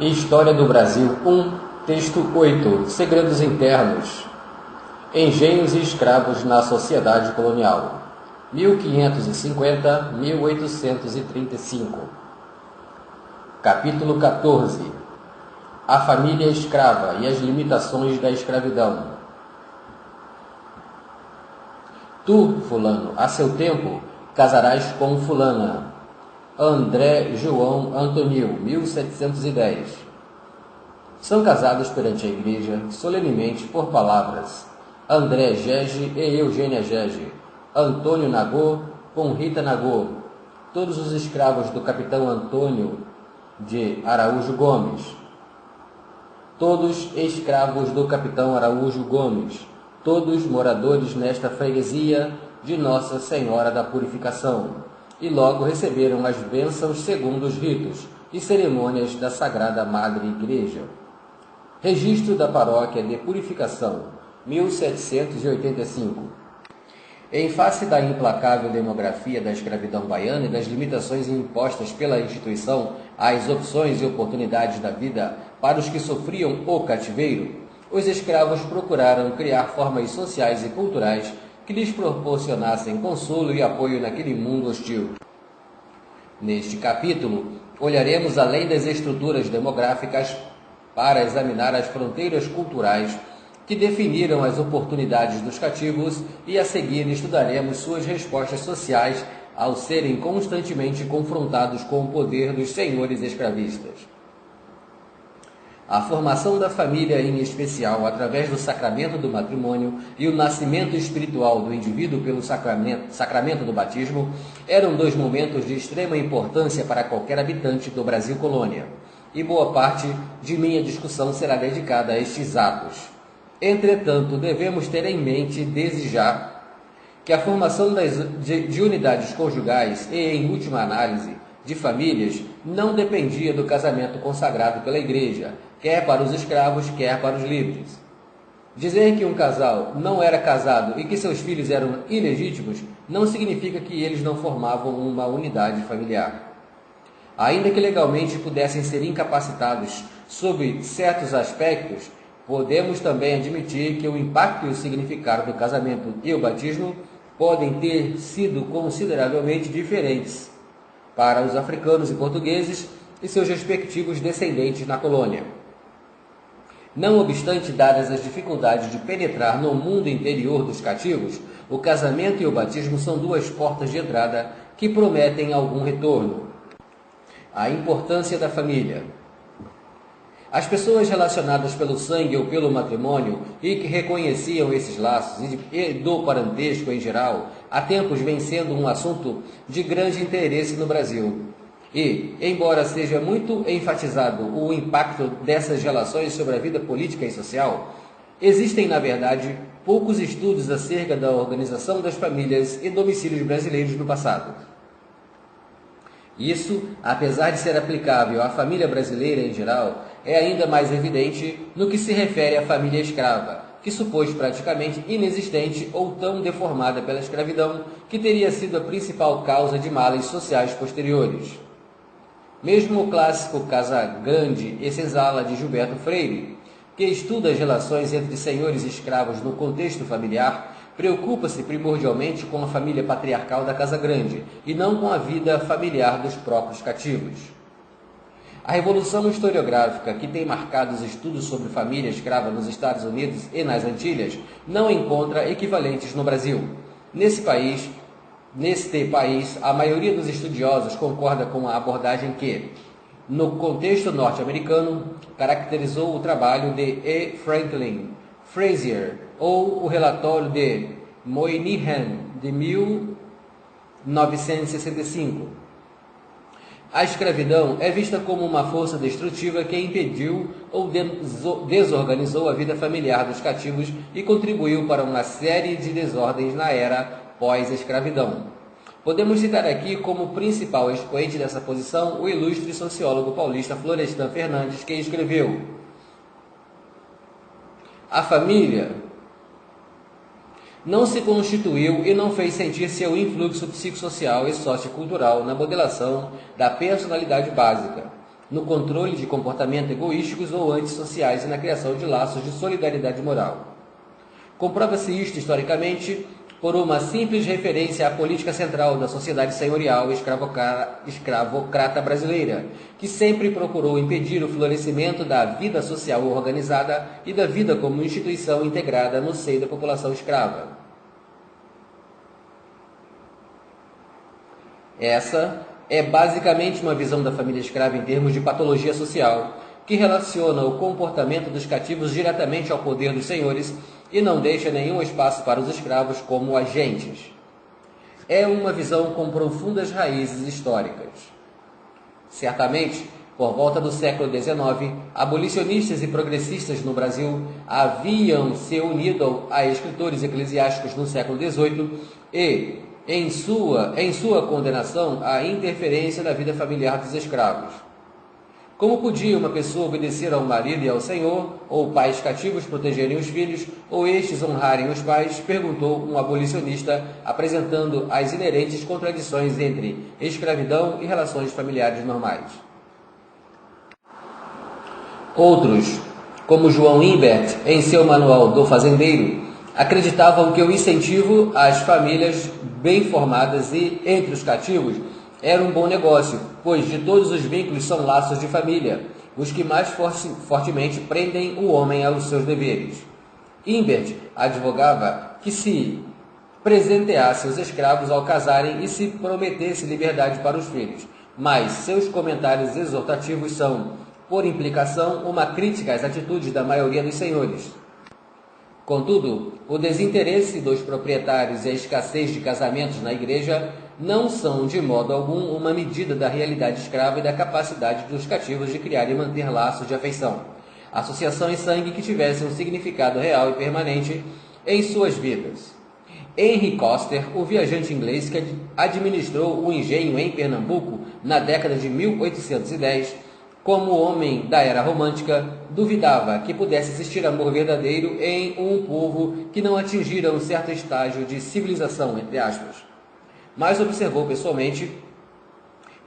História do Brasil 1, texto 8, Segredos internos. Engenhos e escravos na sociedade colonial, 1550-1835. Capítulo 14. A família escrava e as limitações da escravidão. Tu, fulano, a seu tempo, casarás com fulana. André João Antonil, 1710. São casados perante a igreja, solenemente por palavras, André Gege e Eugênia Gege, Antônio Nagô com Rita Nagô, todos os escravos do capitão Antônio de Araújo Gomes. Todos escravos do capitão Araújo Gomes, todos moradores nesta freguesia de Nossa Senhora da Purificação, e logo receberam as bênçãos segundo os ritos e cerimônias da Sagrada Madre Igreja. Registro da Paróquia de Purificação, 1785. Em face da implacável demografia da escravidão baiana e das limitações impostas pela instituição às opções e oportunidades da vida para os que sofriam o cativeiro, os escravos procuraram criar formas sociais e culturais que lhes proporcionassem consolo e apoio naquele mundo hostil. Neste capítulo, olharemos além das estruturas demográficas para examinar as fronteiras culturais que definiram as oportunidades dos cativos e a seguir estudaremos suas respostas sociais ao serem constantemente confrontados com o poder dos senhores escravistas. A formação da família, em especial, através do sacramento do matrimônio e o nascimento espiritual do indivíduo pelo sacramento do batismo, eram dois momentos de extrema importância para qualquer habitante do Brasil colônia, e boa parte de minha discussão será dedicada a estes atos. Entretanto, devemos ter em mente desde já que a formação de unidades conjugais e, em última análise, de famílias, não dependia do casamento consagrado pela Igreja, quer para os escravos, quer para os livres. Dizer que um casal não era casado e que seus filhos eram ilegítimos não significa que eles não formavam uma unidade familiar. Ainda que legalmente pudessem ser incapacitados sob certos aspectos, podemos também admitir que o impacto e o significado do casamento e o batismo podem ter sido consideravelmente diferentes para os africanos e portugueses e seus respectivos descendentes na colônia. Não obstante, dadas as dificuldades de penetrar no mundo interior dos cativos, o casamento e o batismo são duas portas de entrada que prometem algum retorno. A importância da família. As pessoas relacionadas pelo sangue ou pelo matrimônio e que reconheciam esses laços e do parentesco em geral, há tempos vem sendo um assunto de grande interesse no Brasil. E, embora seja muito enfatizado o impacto dessas relações sobre a vida política e social, existem, na verdade, poucos estudos acerca da organização das famílias e domicílios brasileiros no passado. Isso, apesar de ser aplicável à família brasileira em geral, é ainda mais evidente no que se refere à família escrava, que supôs praticamente inexistente ou tão deformada pela escravidão que teria sido a principal causa de males sociais posteriores. Mesmo o clássico Casagrande e Senzala de Gilberto Freire, que estuda as relações entre senhores e escravos no contexto familiar, preocupa-se primordialmente com a família patriarcal da Casa Grande e não com a vida familiar dos próprios cativos. A revolução historiográfica que tem marcado os estudos sobre família escrava nos Estados Unidos e nas Antilhas não encontra equivalentes no Brasil. Neste país, a maioria dos estudiosos concorda com a abordagem que, no contexto norte-americano, caracterizou o trabalho de E. Franklin Frazier ou o relatório de Moynihan, de 1965. A escravidão é vista como uma força destrutiva que impediu ou desorganizou a vida familiar dos cativos e contribuiu para uma série de desordens na era pós-escravidão. Podemos citar aqui como principal expoente dessa posição o ilustre sociólogo paulista Florestan Fernandes, que escreveu: a família não se constituiu e não fez sentir seu influxo psicossocial e sociocultural na modelação da personalidade básica, no controle de comportamentos egoísticos ou antissociais e na criação de laços de solidariedade moral. Comprova-se isto historicamente por uma simples referência à política central da sociedade senhorial escravocrata brasileira, que sempre procurou impedir o florescimento da vida social organizada e da vida como instituição integrada no seio da população escrava. Essa é basicamente uma visão da família escrava em termos de patologia social, que relaciona o comportamento dos cativos diretamente ao poder dos senhores e não deixa nenhum espaço para os escravos como agentes. É uma visão com profundas raízes históricas. Certamente, por volta do século XIX, abolicionistas e progressistas no Brasil haviam se unido a escritores eclesiásticos no século XVIII e, em sua condenação à interferência na vida familiar dos escravos. Como podia uma pessoa obedecer ao marido e ao senhor, ou pais cativos protegerem os filhos, ou estes honrarem os pais? Perguntou um abolicionista, apresentando as inerentes contradições entre escravidão e relações familiares normais. Outros, como João Imbert, em seu Manual do Fazendeiro, acreditavam que o incentivo às famílias bem formadas e entre os cativos era um bom negócio, pois de todos os vínculos são laços de família, os que mais fortemente prendem o homem aos seus deveres. Imbert advogava que se presenteasse os escravos ao casarem e se prometesse liberdade para os filhos, mas seus comentários exortativos são, por implicação, uma crítica às atitudes da maioria dos senhores. Contudo, o desinteresse dos proprietários e a escassez de casamentos na igreja não são, de modo algum, uma medida da realidade escrava e da capacidade dos cativos de criar e manter laços de afeição, associação e sangue que tivessem um significado real e permanente em suas vidas. Henry Coster, o viajante inglês que administrou o engenho em Pernambuco na década de 1810, como homem da era romântica, duvidava que pudesse existir amor verdadeiro em um povo que não atingira um certo estágio de civilização, entre aspas. Mas observou pessoalmente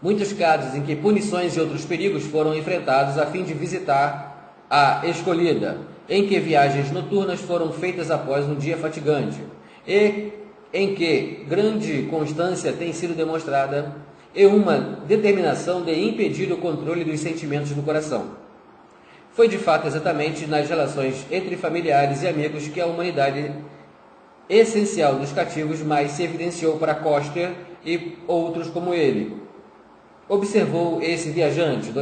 muitos casos em que punições e outros perigos foram enfrentados a fim de visitar a escolhida, em que viagens noturnas foram feitas após um dia fatigante, e em que grande constância tem sido demonstrada e uma determinação de impedir o controle dos sentimentos do coração. Foi de fato exatamente nas relações entre familiares e amigos que a humanidade essencial dos cativos mais se evidenciou para Coster e outros como ele. Observou esse viajante,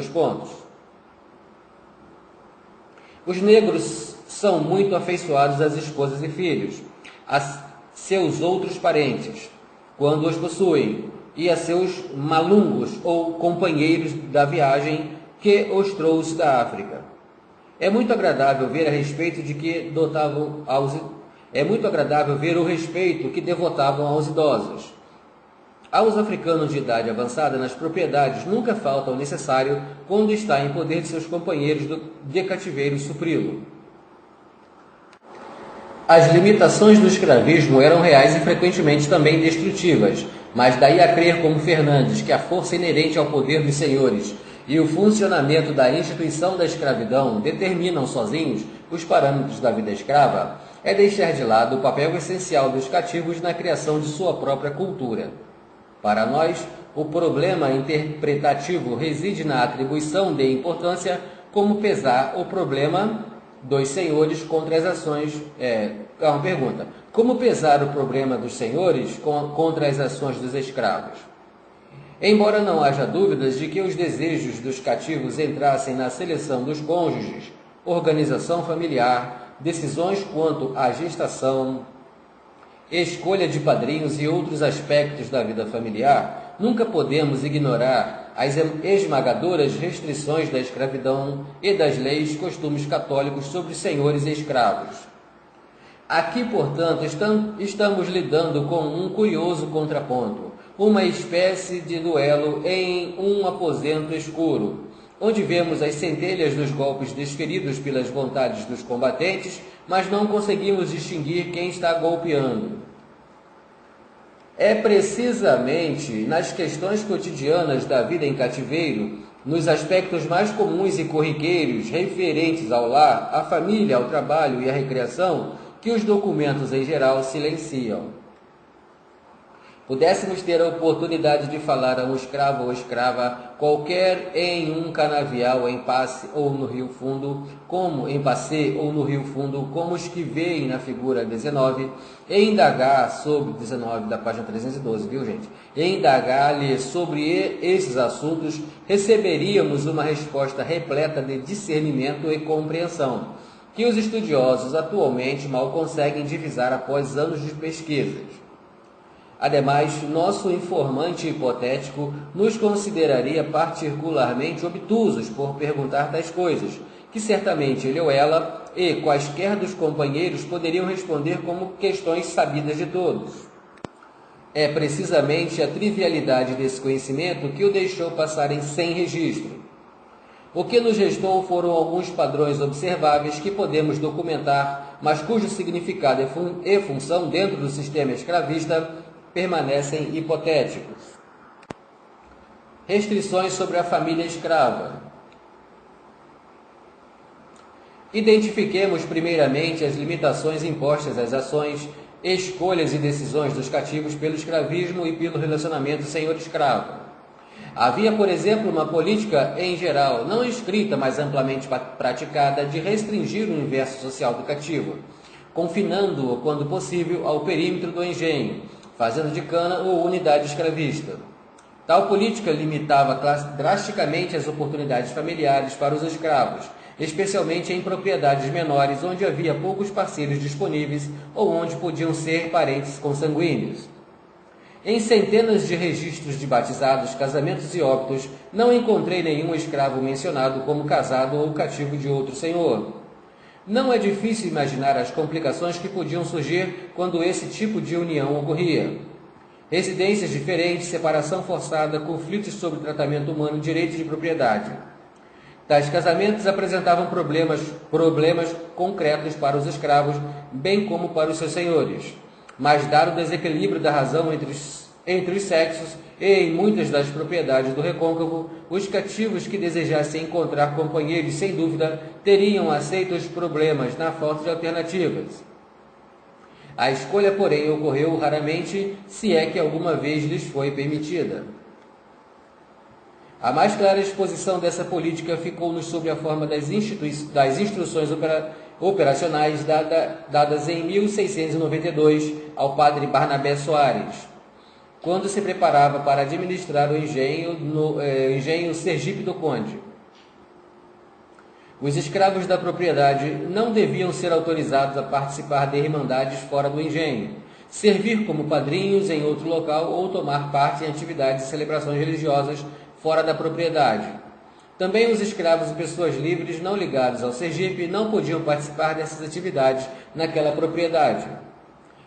Os negros são muito afeiçoados às esposas e filhos, a seus outros parentes, quando os possuem, e a seus malungos ou companheiros da viagem que os trouxe da África. É muito agradável ver o respeito que devotavam aos idosos. Aos africanos de idade avançada nas propriedades nunca falta o necessário quando está em poder de seus companheiros de cativeiro supri-lo. As limitações do escravismo eram reais e frequentemente também destrutivas, mas daí a crer como Fernandes que a força inerente ao poder dos senhores e o funcionamento da instituição da escravidão determinam sozinhos os parâmetros da vida escrava, é deixar de lado o papel essencial dos cativos na criação de sua própria cultura. Para nós, o problema interpretativo reside na atribuição de importância como pesar o problema dos senhores contra as ações... Como pesar o problema dos senhores contra as ações dos escravos? Embora não haja dúvidas de que os desejos dos cativos entrassem na seleção dos cônjuges, organização familiar, decisões quanto à gestação, escolha de padrinhos e outros aspectos da vida familiar, nunca podemos ignorar as esmagadoras restrições da escravidão e das leis e costumes católicos sobre senhores e escravos. Aqui, portanto, estamos lidando com um curioso contraponto, uma espécie de duelo em um aposento escuro, onde vemos as centelhas dos golpes desferidos pelas vontades dos combatentes, mas não conseguimos distinguir quem está golpeando. É precisamente nas questões cotidianas da vida em cativeiro nos aspectos mais comuns e corriqueiros referentes ao lar, à família, ao trabalho e à recreação, que os documentos em geral silenciam. Pudéssemos ter a oportunidade de falar a um escravo ou escrava qualquer em um canavial em passe ou no Rio Fundo, como os que veem na figura 19, e indagar sobre 19 da página 312, viu gente? E indagar-lhe sobre esses assuntos, receberíamos uma resposta repleta de discernimento e compreensão, que os estudiosos atualmente mal conseguem divisar após anos de pesquisas. Ademais, nosso informante hipotético nos consideraria particularmente obtusos por perguntar tais coisas, que certamente ele ou ela e quaisquer dos companheiros poderiam responder como questões sabidas de todos. É precisamente a trivialidade desse conhecimento que o deixou passar sem registro. O que nos restou foram alguns padrões observáveis que podemos documentar, mas cujo significado e função dentro do sistema escravista permanecem hipotéticos. Restrições sobre a família escrava. Identifiquemos primeiramente as limitações impostas às ações, escolhas e decisões dos cativos pelo escravismo e pelo relacionamento senhor-escravo. Havia, por exemplo, uma política em geral, não escrita, mas amplamente praticada, de restringir o universo social do cativo, confinando-o, quando possível, ao perímetro do engenho, fazenda de cana ou unidade escravista. Tal política limitava drasticamente as oportunidades familiares para os escravos, especialmente em propriedades menores onde havia poucos parceiros disponíveis ou onde podiam ser parentes consanguíneos. Em centenas de registros de batizados, casamentos e óbitos, não encontrei nenhum escravo mencionado como casado ou cativo de outro senhor. Não é difícil imaginar as complicações que podiam surgir quando esse tipo de união ocorria. Residências diferentes, separação forçada, conflitos sobre tratamento humano e direito de propriedade. Tais casamentos apresentavam problemas concretos para os escravos, bem como para os seus senhores. Mas, dado o desequilíbrio da razão entre os sexos e em muitas das propriedades do recôncavo, os cativos que desejassem encontrar companheiros, sem dúvida, teriam aceito os problemas na falta de alternativas. A escolha, porém, ocorreu raramente, se é que alguma vez lhes foi permitida. A mais clara exposição dessa política ficou-nos sob a forma das instruções operacionais dadas em 1692 ao padre Barnabé Soares, quando se preparava para administrar o engenho Sergipe do Conde. Os escravos da propriedade não deviam ser autorizados a participar de irmandades fora do engenho, servir como padrinhos em outro local ou tomar parte em atividades e celebrações religiosas fora da propriedade. Também os escravos e pessoas livres não ligados ao Sergipe não podiam participar dessas atividades naquela propriedade.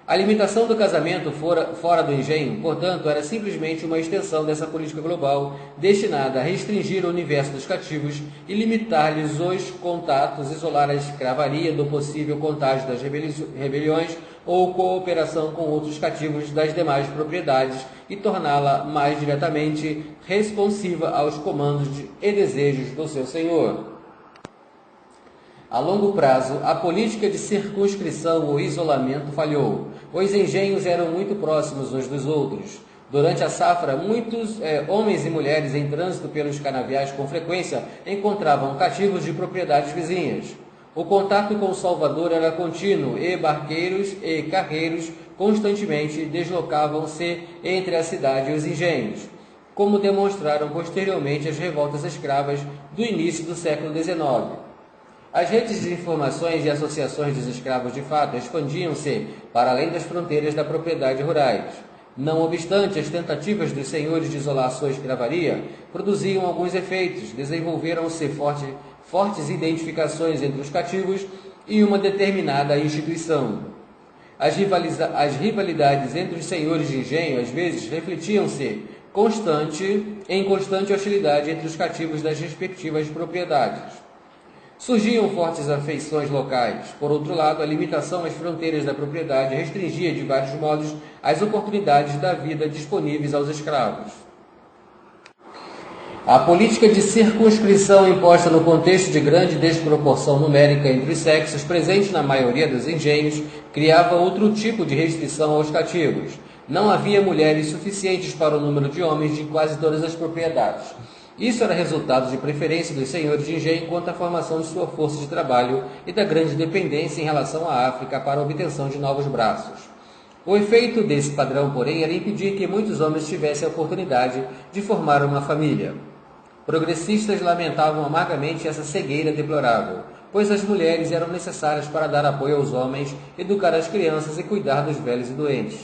A limitação do casamento fora do engenho, portanto, era simplesmente uma extensão dessa política global destinada a restringir o universo dos cativos e limitar-lhes os contatos, isolar a escravaria do possível contágio das rebeliões ou cooperação com outros cativos das demais propriedades e torná-la mais diretamente responsiva aos comandos e desejos do seu senhor. A longo prazo, a política de circunscrição ou isolamento falhou. Os engenhos eram muito próximos uns dos outros. Durante a safra, muitos homens e mulheres em trânsito pelos canaviais com frequência encontravam cativos de propriedades vizinhas. O contato com o Salvador era contínuo e barqueiros e carreiros constantemente deslocavam-se entre a cidade e os engenhos, como demonstraram posteriormente as revoltas escravas do início do século XIX. As redes de informações e associações dos escravos de fato expandiam-se para além das fronteiras da propriedade rurais. Não obstante, as tentativas dos senhores de isolar sua escravaria produziam alguns efeitos, desenvolveram-se fortes identificações entre os cativos e uma determinada instituição. As rivalidades entre os senhores de engenho às vezes refletiam-se em constante hostilidade entre os cativos das respectivas propriedades. Surgiam fortes afeições locais. Por outro lado, a limitação às fronteiras da propriedade restringia de vários modos as oportunidades da vida disponíveis aos escravos. A política de circunscrição imposta no contexto de grande desproporção numérica entre os sexos, presente na maioria dos engenhos, criava outro tipo de restrição aos cativos. Não havia mulheres suficientes para o número de homens de quase todas as propriedades. Isso era resultado de preferência dos senhores de engenho quanto à formação de sua força de trabalho e da grande dependência em relação à África para a obtenção de novos braços. O efeito desse padrão, porém, era impedir que muitos homens tivessem a oportunidade de formar uma família. Progressistas lamentavam amargamente essa cegueira deplorável, pois as mulheres eram necessárias para dar apoio aos homens, educar as crianças e cuidar dos velhos e doentes.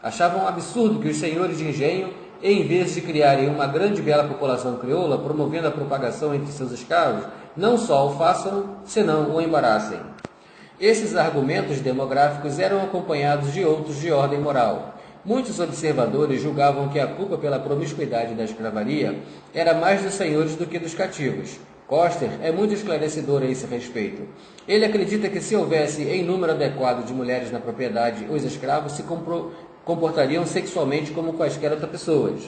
Achavam um absurdo que os senhores de engenho, em vez de criarem uma grande e bela população crioula, promovendo a propagação entre seus escravos, não só o façam, senão o embaraçem. Esses argumentos demográficos eram acompanhados de outros de ordem moral. Muitos observadores julgavam que a culpa pela promiscuidade da escravaria era mais dos senhores do que dos cativos. Coster é muito esclarecedor a esse respeito. Ele acredita que se houvesse em número adequado de mulheres na propriedade, os escravos se comportariam sexualmente como quaisquer outras pessoas.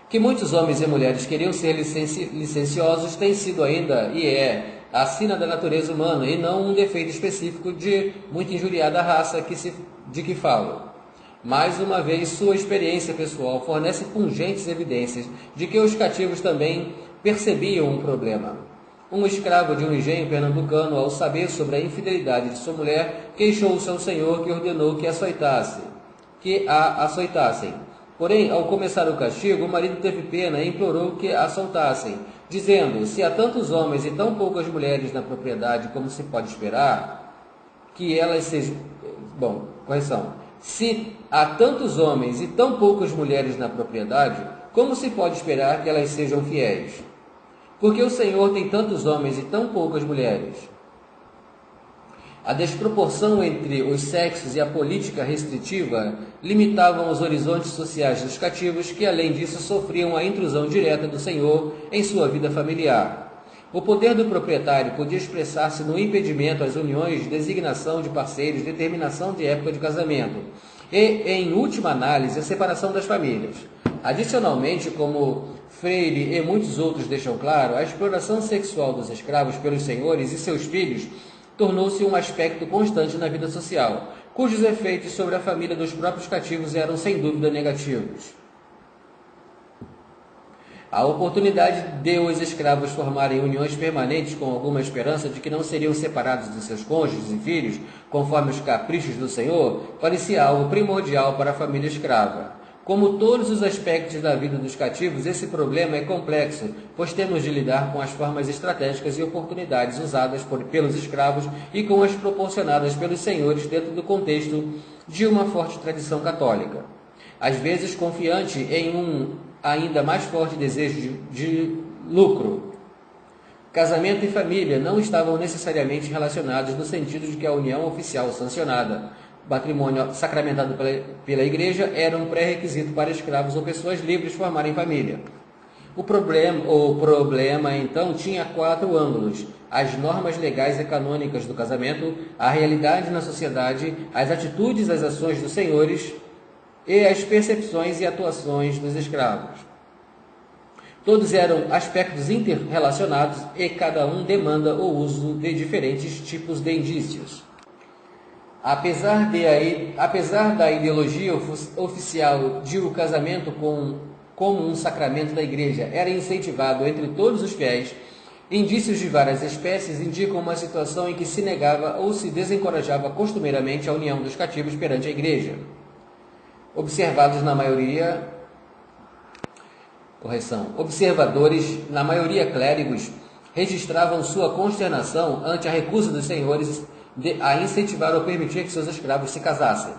Que muitos homens e mulheres queriam ser licenciosos tem sido ainda e é a sina da natureza humana e não um defeito específico de muito injuriada raça de que falo. Mais uma vez, sua experiência pessoal fornece pungentes evidências de que os cativos também percebiam um problema. Um escravo de um engenho pernambucano, ao saber sobre a infidelidade de sua mulher, queixou-se ao senhor que ordenou que a açoitassem. Porém, ao começar o castigo, o marido teve pena e implorou que a soltassem, dizendo: se há tantos homens e tão poucas mulheres na propriedade, como se pode esperar que elas sejam... Se há tantos homens e tão poucas mulheres na propriedade, como se pode esperar que elas sejam fiéis? Porque o Senhor tem tantos homens e tão poucas mulheres. A desproporção entre os sexos e a política restritiva limitavam os horizontes sociais dos cativos, que, além disso, sofriam a intrusão direta do Senhor em sua vida familiar. O poder do proprietário podia expressar-se no impedimento às uniões, designação de parceiros, determinação de época de casamento e, em última análise, a separação das famílias. Adicionalmente, como Freire e muitos outros deixam claro, a exploração sexual dos escravos pelos senhores e seus filhos tornou-se um aspecto constante na vida social, cujos efeitos sobre a família dos próprios cativos eram sem dúvida negativos. A oportunidade de os escravos formarem uniões permanentes com alguma esperança de que não seriam separados de seus cônjuges e filhos, conforme os caprichos do Senhor, parecia algo primordial para a família escrava. Como todos os aspectos da vida dos cativos, esse problema é complexo, pois temos de lidar com as formas estratégicas e oportunidades usadas pelos escravos e com as proporcionadas pelos senhores dentro do contexto de uma forte tradição católica. Às vezes confiante em um ainda mais forte desejo de lucro. Casamento e família não estavam necessariamente relacionados no sentido de que a união oficial sancionada, patrimônio sacramentado pela Igreja, era um pré-requisito para escravos ou pessoas livres formarem família. O problema, então, tinha 4 ângulos: as normas legais e canônicas do casamento, a realidade na sociedade, as atitudes, as ações dos senhores e as percepções e atuações dos escravos. Todos eram aspectos interrelacionados e cada um demanda o uso de diferentes tipos de indícios. Apesar da ideologia oficial de o casamento como um sacramento da Igreja era incentivado entre todos os fiéis, indícios de várias espécies indicam uma situação em que se negava ou se desencorajava costumeiramente a união dos cativos perante a Igreja. Observadores, na maioria clérigos, registravam sua consternação ante a recusa dos senhores a incentivar ou permitir que seus escravos se casassem.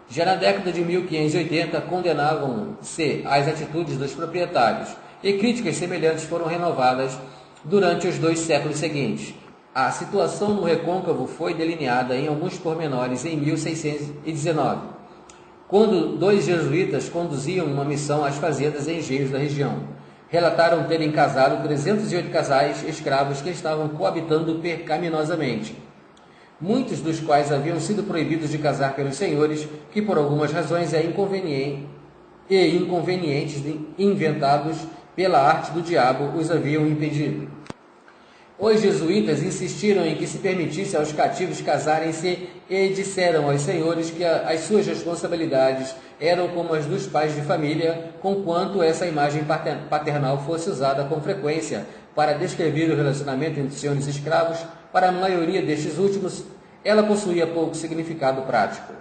Já na década de 1580, condenavam-se as atitudes dos proprietários, e críticas semelhantes foram renovadas durante os 2 séculos seguintes. A situação no recôncavo foi delineada em alguns pormenores em 1619, quando 2 jesuítas conduziam uma missão às fazendas e engenhos da região. Relataram terem casado 308 casais escravos que estavam coabitando pecaminosamente, muitos dos quais haviam sido proibidos de casar pelos senhores, que por algumas razões inconvenientes inventados pela arte do diabo, os haviam impedido. Os jesuítas insistiram em que se permitisse aos cativos casarem-se e disseram aos senhores que as suas responsabilidades eram como as dos pais de família, conquanto essa imagem paternal fosse usada com frequência para descrever o relacionamento entre senhores e escravos. Para a maioria destes últimos, ela possuía pouco significado prático.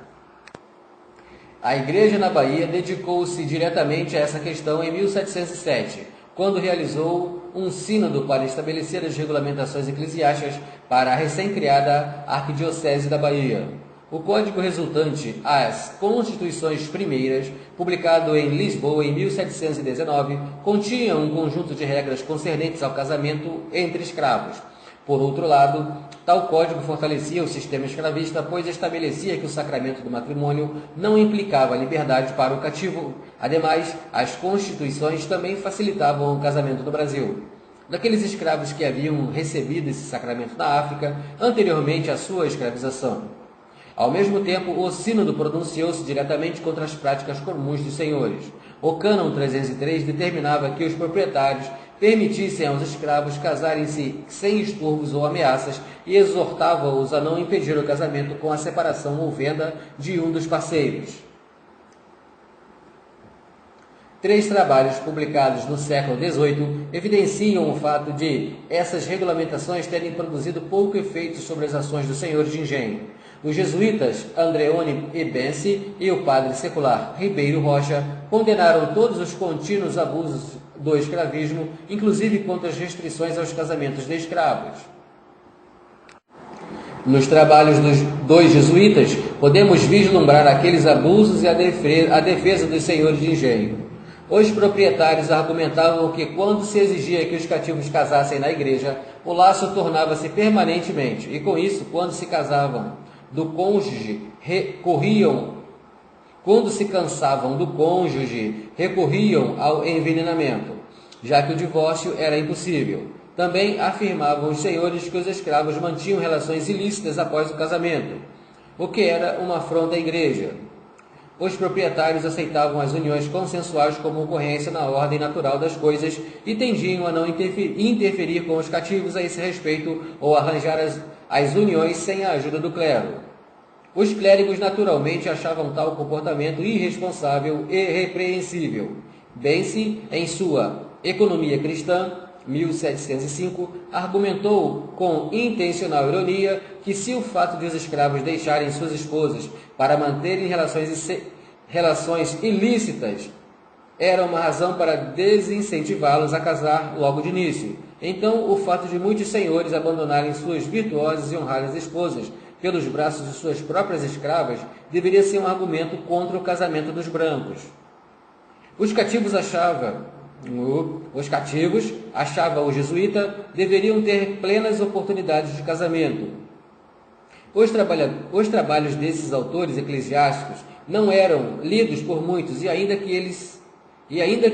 A Igreja na Bahia dedicou-se diretamente a essa questão em 1707, quando realizou um sínodo para estabelecer as regulamentações eclesiásticas para a recém-criada Arquidiocese da Bahia. O código resultante, as Constituições Primeiras, publicado em Lisboa em 1719, continha um conjunto de regras concernentes ao casamento entre escravos. Por outro lado, tal código fortalecia o sistema escravista, pois estabelecia que o sacramento do matrimônio não implicava liberdade para o cativo. Ademais, as constituições também facilitavam o casamento no Brasil. Daqueles escravos que haviam recebido esse sacramento na África, anteriormente à sua escravização. Ao mesmo tempo, o sínodo pronunciou-se diretamente contra as práticas comuns dos senhores. O cânon 303 determinava que os proprietários permitissem aos escravos casarem-se sem estorvos ou ameaças e exortava-os a não impedir o casamento com a separação ou venda de um dos parceiros. 3 trabalhos publicados no século XVIII evidenciam o fato de essas regulamentações terem produzido pouco efeito sobre as ações dos senhores de engenho. Os jesuítas Andreoni e Benci e o padre secular Ribeiro Rocha condenaram todos os contínuos abusos do escravismo, inclusive quanto às restrições aos casamentos de escravos. Nos trabalhos dos 2 jesuítas, podemos vislumbrar aqueles abusos e a defesa dos senhores de engenho. Os proprietários argumentavam que, quando se exigia que os cativos casassem na igreja, o laço tornava-se permanentemente, e com isso, quando se casavam do cônjuge, quando se cansavam do cônjuge, recorriam ao envenenamento, já que o divórcio era impossível. Também afirmavam os senhores que os escravos mantinham relações ilícitas após o casamento, o que era uma afronta à igreja. Os proprietários aceitavam as uniões consensuais como ocorrência na ordem natural das coisas e tendiam a não interferir com os cativos a esse respeito ou arranjar as uniões sem a ajuda do clero. Os clérigos naturalmente achavam tal comportamento irresponsável e repreensível. Benci, em sua Economia Cristã, 1705, argumentou com intencional ironia que se o fato de os escravos deixarem suas esposas para manterem relações ilícitas era uma razão para desincentivá-los a casar logo de início, então o fato de muitos senhores abandonarem suas virtuosas e honradas esposas pelos braços de suas próprias escravas deveria ser um argumento contra o casamento dos brancos. Os cativos, achava o jesuíta, deveriam ter plenas oportunidades de casamento. Os trabalhos desses autores eclesiásticos não eram lidos por muitos, e ainda que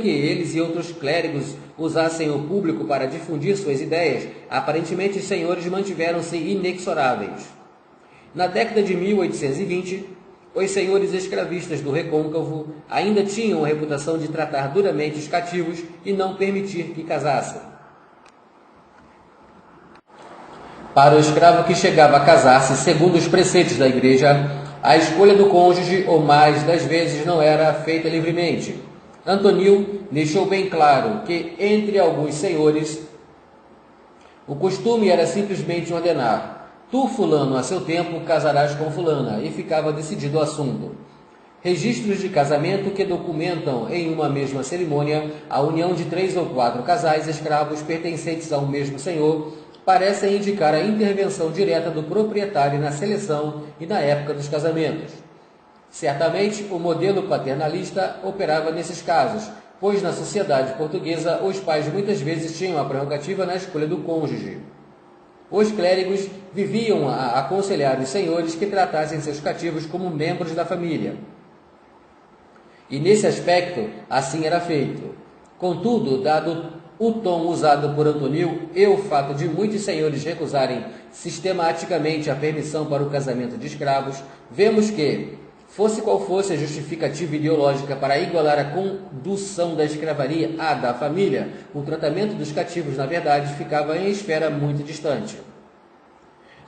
eles e outros clérigos usassem o público para difundir suas ideias, aparentemente os senhores mantiveram-se inexoráveis. Na década de 1820, os senhores escravistas do Recôncavo ainda tinham a reputação de tratar duramente os cativos e não permitir que casassem. Para o escravo que chegava a casar-se segundo os preceitos da igreja, a escolha do cônjuge, ou mais das vezes, não era feita livremente. Antônio deixou bem claro que, entre alguns senhores, o costume era simplesmente ordenar: tu, fulano, a seu tempo, casarás com fulana, e ficava decidido o assunto. Registros de casamento que documentam em uma mesma cerimônia a união de 3 ou 4 casais escravos pertencentes a um mesmo senhor parecem indicar a intervenção direta do proprietário na seleção e na época dos casamentos. Certamente, o modelo paternalista operava nesses casos, pois na sociedade portuguesa os pais muitas vezes tinham a prerrogativa na escolha do cônjuge. Os clérigos viviam a aconselhar os senhores que tratassem seus cativos como membros da família. E nesse aspecto, assim era feito. Contudo, dado o tom usado por Antônio e o fato de muitos senhores recusarem sistematicamente a permissão para o casamento de escravos, vemos que, Fosse qual fosse a justificativa ideológica para igualar a condução da escravaria à da família, o tratamento dos cativos, na verdade, ficava em esfera muito distante.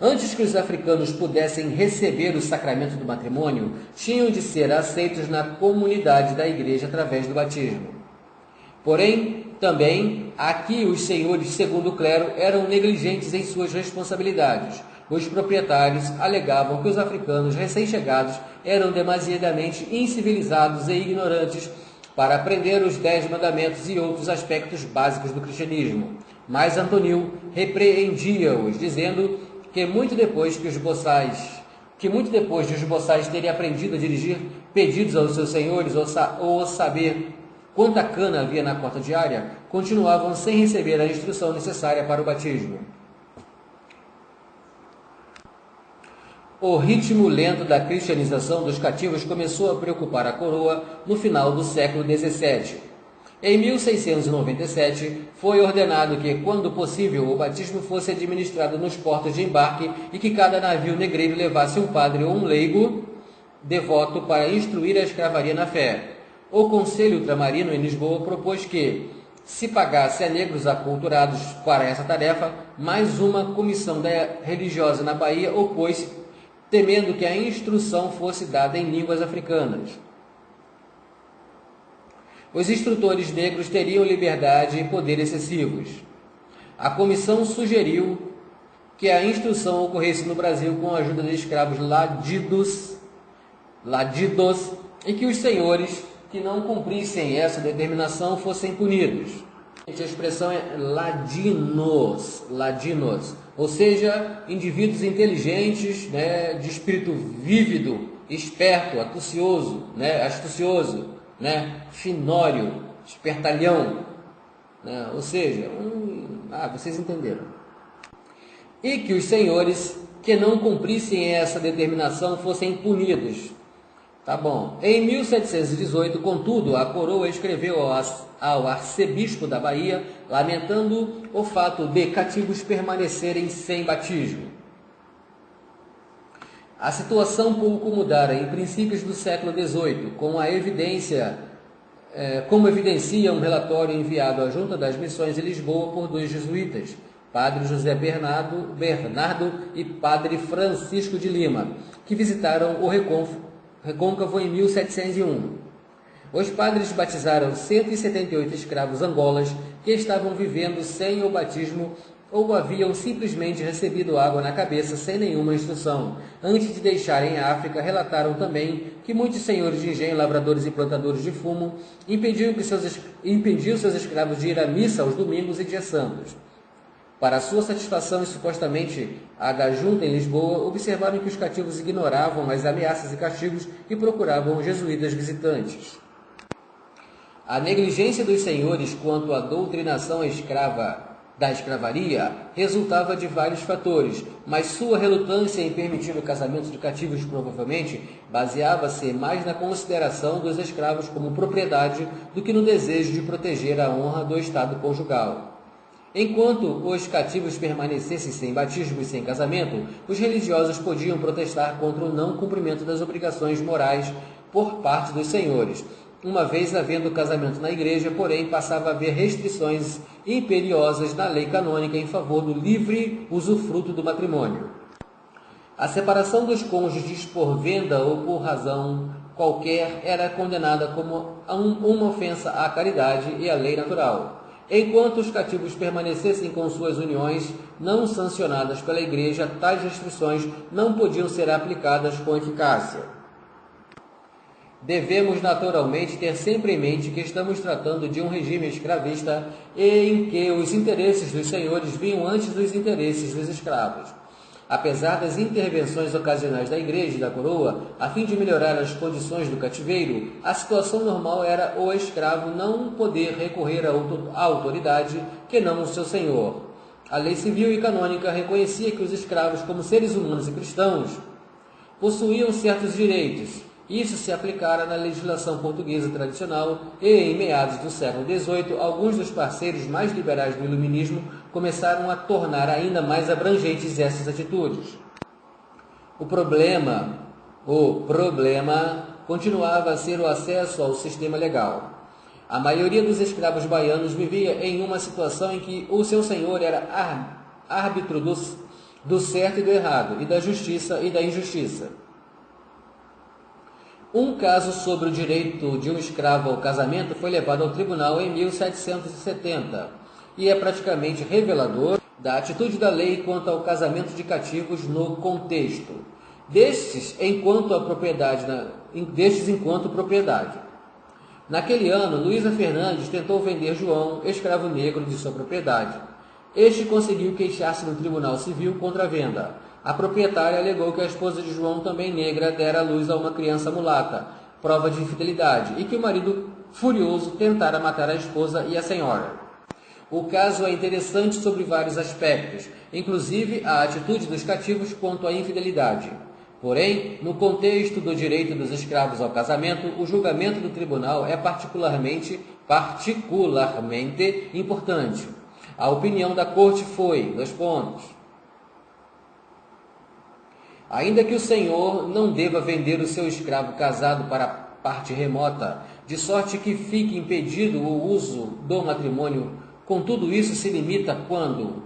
Antes que os africanos pudessem receber o sacramento do matrimônio, tinham de ser aceitos na comunidade da igreja através do batismo. Porém, também, aqui os senhores, segundo o clero, eram negligentes em suas responsabilidades. Os proprietários alegavam que os africanos recém-chegados eram demasiadamente incivilizados e ignorantes para aprender os 10 mandamentos e outros aspectos básicos do cristianismo. Mas Antonil repreendia-os, dizendo que muito depois de os boçais terem aprendido a dirigir pedidos aos seus senhores ou saber quanta cana havia na cota diária, continuavam sem receber a instrução necessária para o batismo. O ritmo lento da cristianização dos cativos começou a preocupar a coroa no final do século XVII. Em 1697, foi ordenado que, quando possível, o batismo fosse administrado nos portos de embarque e que cada navio negreiro levasse um padre ou um leigo devoto para instruir a escravaria na fé. O Conselho Ultramarino em Lisboa propôs que se pagasse a negros aculturados para essa tarefa, mais uma comissão religiosa na Bahia opôs-se, temendo que a instrução fosse dada em línguas africanas. Os instrutores negros teriam liberdade e poder excessivos. A comissão sugeriu que a instrução ocorresse no Brasil com a ajuda de escravos ladidos, e que os senhores que não cumprissem essa determinação fossem punidos. A expressão é ladinos, ou seja, indivíduos inteligentes, né, de espírito vívido, esperto, astucioso, finório, espertalhão, né, ou seja, vocês entenderam. E que os senhores que não cumprissem essa determinação fossem punidos. Tá bom. Em 1718, contudo, a coroa escreveu ao arcebispo da Bahia, lamentando o fato de cativos permanecerem sem batismo. A situação pouco mudara em princípios do século XVIII, como evidencia um relatório enviado à Junta das Missões de Lisboa por 2 jesuítas, Padre José Bernardo e Padre Francisco de Lima, que visitaram o Recôncavo em 1701. Os padres batizaram 178 escravos angolas que estavam vivendo sem o batismo ou haviam simplesmente recebido água na cabeça sem nenhuma instrução. Antes de deixarem a África, relataram também que muitos senhores de engenho, lavradores e plantadores de fumo impediam seus escravos de ir à missa aos domingos e dias santos. Para sua satisfação e supostamente a da junta em Lisboa, observaram que os cativos ignoravam as ameaças e castigos e procuravam os jesuítas visitantes. A negligência dos senhores quanto à doutrinação da escravaria resultava de vários fatores, mas sua relutância em permitir o casamento de cativos provavelmente baseava-se mais na consideração dos escravos como propriedade do que no desejo de proteger a honra do estado conjugal. Enquanto os cativos permanecessem sem batismo e sem casamento, os religiosos podiam protestar contra o não cumprimento das obrigações morais por parte dos senhores. Uma vez havendo casamento na igreja, porém, passava a haver restrições imperiosas na lei canônica em favor do livre usufruto do matrimônio. A separação dos cônjuges por venda ou por razão qualquer era condenada como uma ofensa à caridade e à lei natural. Enquanto os cativos permanecessem com suas uniões não sancionadas pela igreja, tais restrições não podiam ser aplicadas com eficácia. Devemos naturalmente ter sempre em mente que estamos tratando de um regime escravista em que os interesses dos senhores vinham antes dos interesses dos escravos. Apesar das intervenções ocasionais da igreja e da coroa, a fim de melhorar as condições do cativeiro, a situação normal era o escravo não poder recorrer à autoridade que não o seu senhor. A lei civil e canônica reconhecia que os escravos, como seres humanos e cristãos, possuíam certos direitos. Isso se aplicara na legislação portuguesa tradicional e, em meados do século XVIII, alguns dos parceiros mais liberais do iluminismo começaram a tornar ainda mais abrangentes essas atitudes. O problema O problema continuava a ser o acesso ao sistema legal. A maioria dos escravos baianos vivia em uma situação em que o seu senhor era árbitro do certo e do errado, e da justiça e da injustiça. Um caso sobre o direito de um escravo ao casamento foi levado ao tribunal em 1770 e é praticamente revelador da atitude da lei quanto ao casamento de cativos no contexto destes enquanto propriedade. Naquele ano, Luísa Fernandes tentou vender João, escravo negro, de sua propriedade. Este conseguiu queixar-se no tribunal civil contra a venda. A proprietária alegou que a esposa de João, também negra, dera à luz a uma criança mulata, prova de infidelidade, e que o marido, furioso, tentara matar a esposa e a senhora. O caso é interessante sobre vários aspectos, inclusive a atitude dos cativos quanto à infidelidade. Porém, no contexto do direito dos escravos ao casamento, o julgamento do tribunal é particularmente importante. A opinião da corte foi, ainda que o senhor não deva vender o seu escravo casado para parte remota, de sorte que fique impedido o uso do matrimônio, contudo isso se limita quando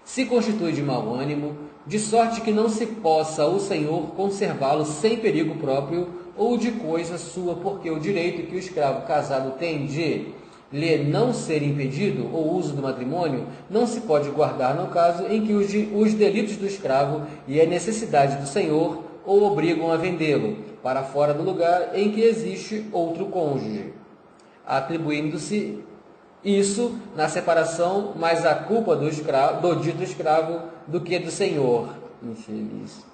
se constitui de mau ânimo, de sorte que não se possa o senhor conservá-lo sem perigo próprio ou de coisa sua, porque o direito que o escravo casado tem de lhe não ser impedido o uso do matrimônio não se pode guardar no caso em que os delitos do escravo e a necessidade do senhor o obrigam a vendê-lo para fora do lugar em que existe outro cônjuge, atribuindo-se isso na separação mais a culpa do dito escravo do que do senhor. Infeliz.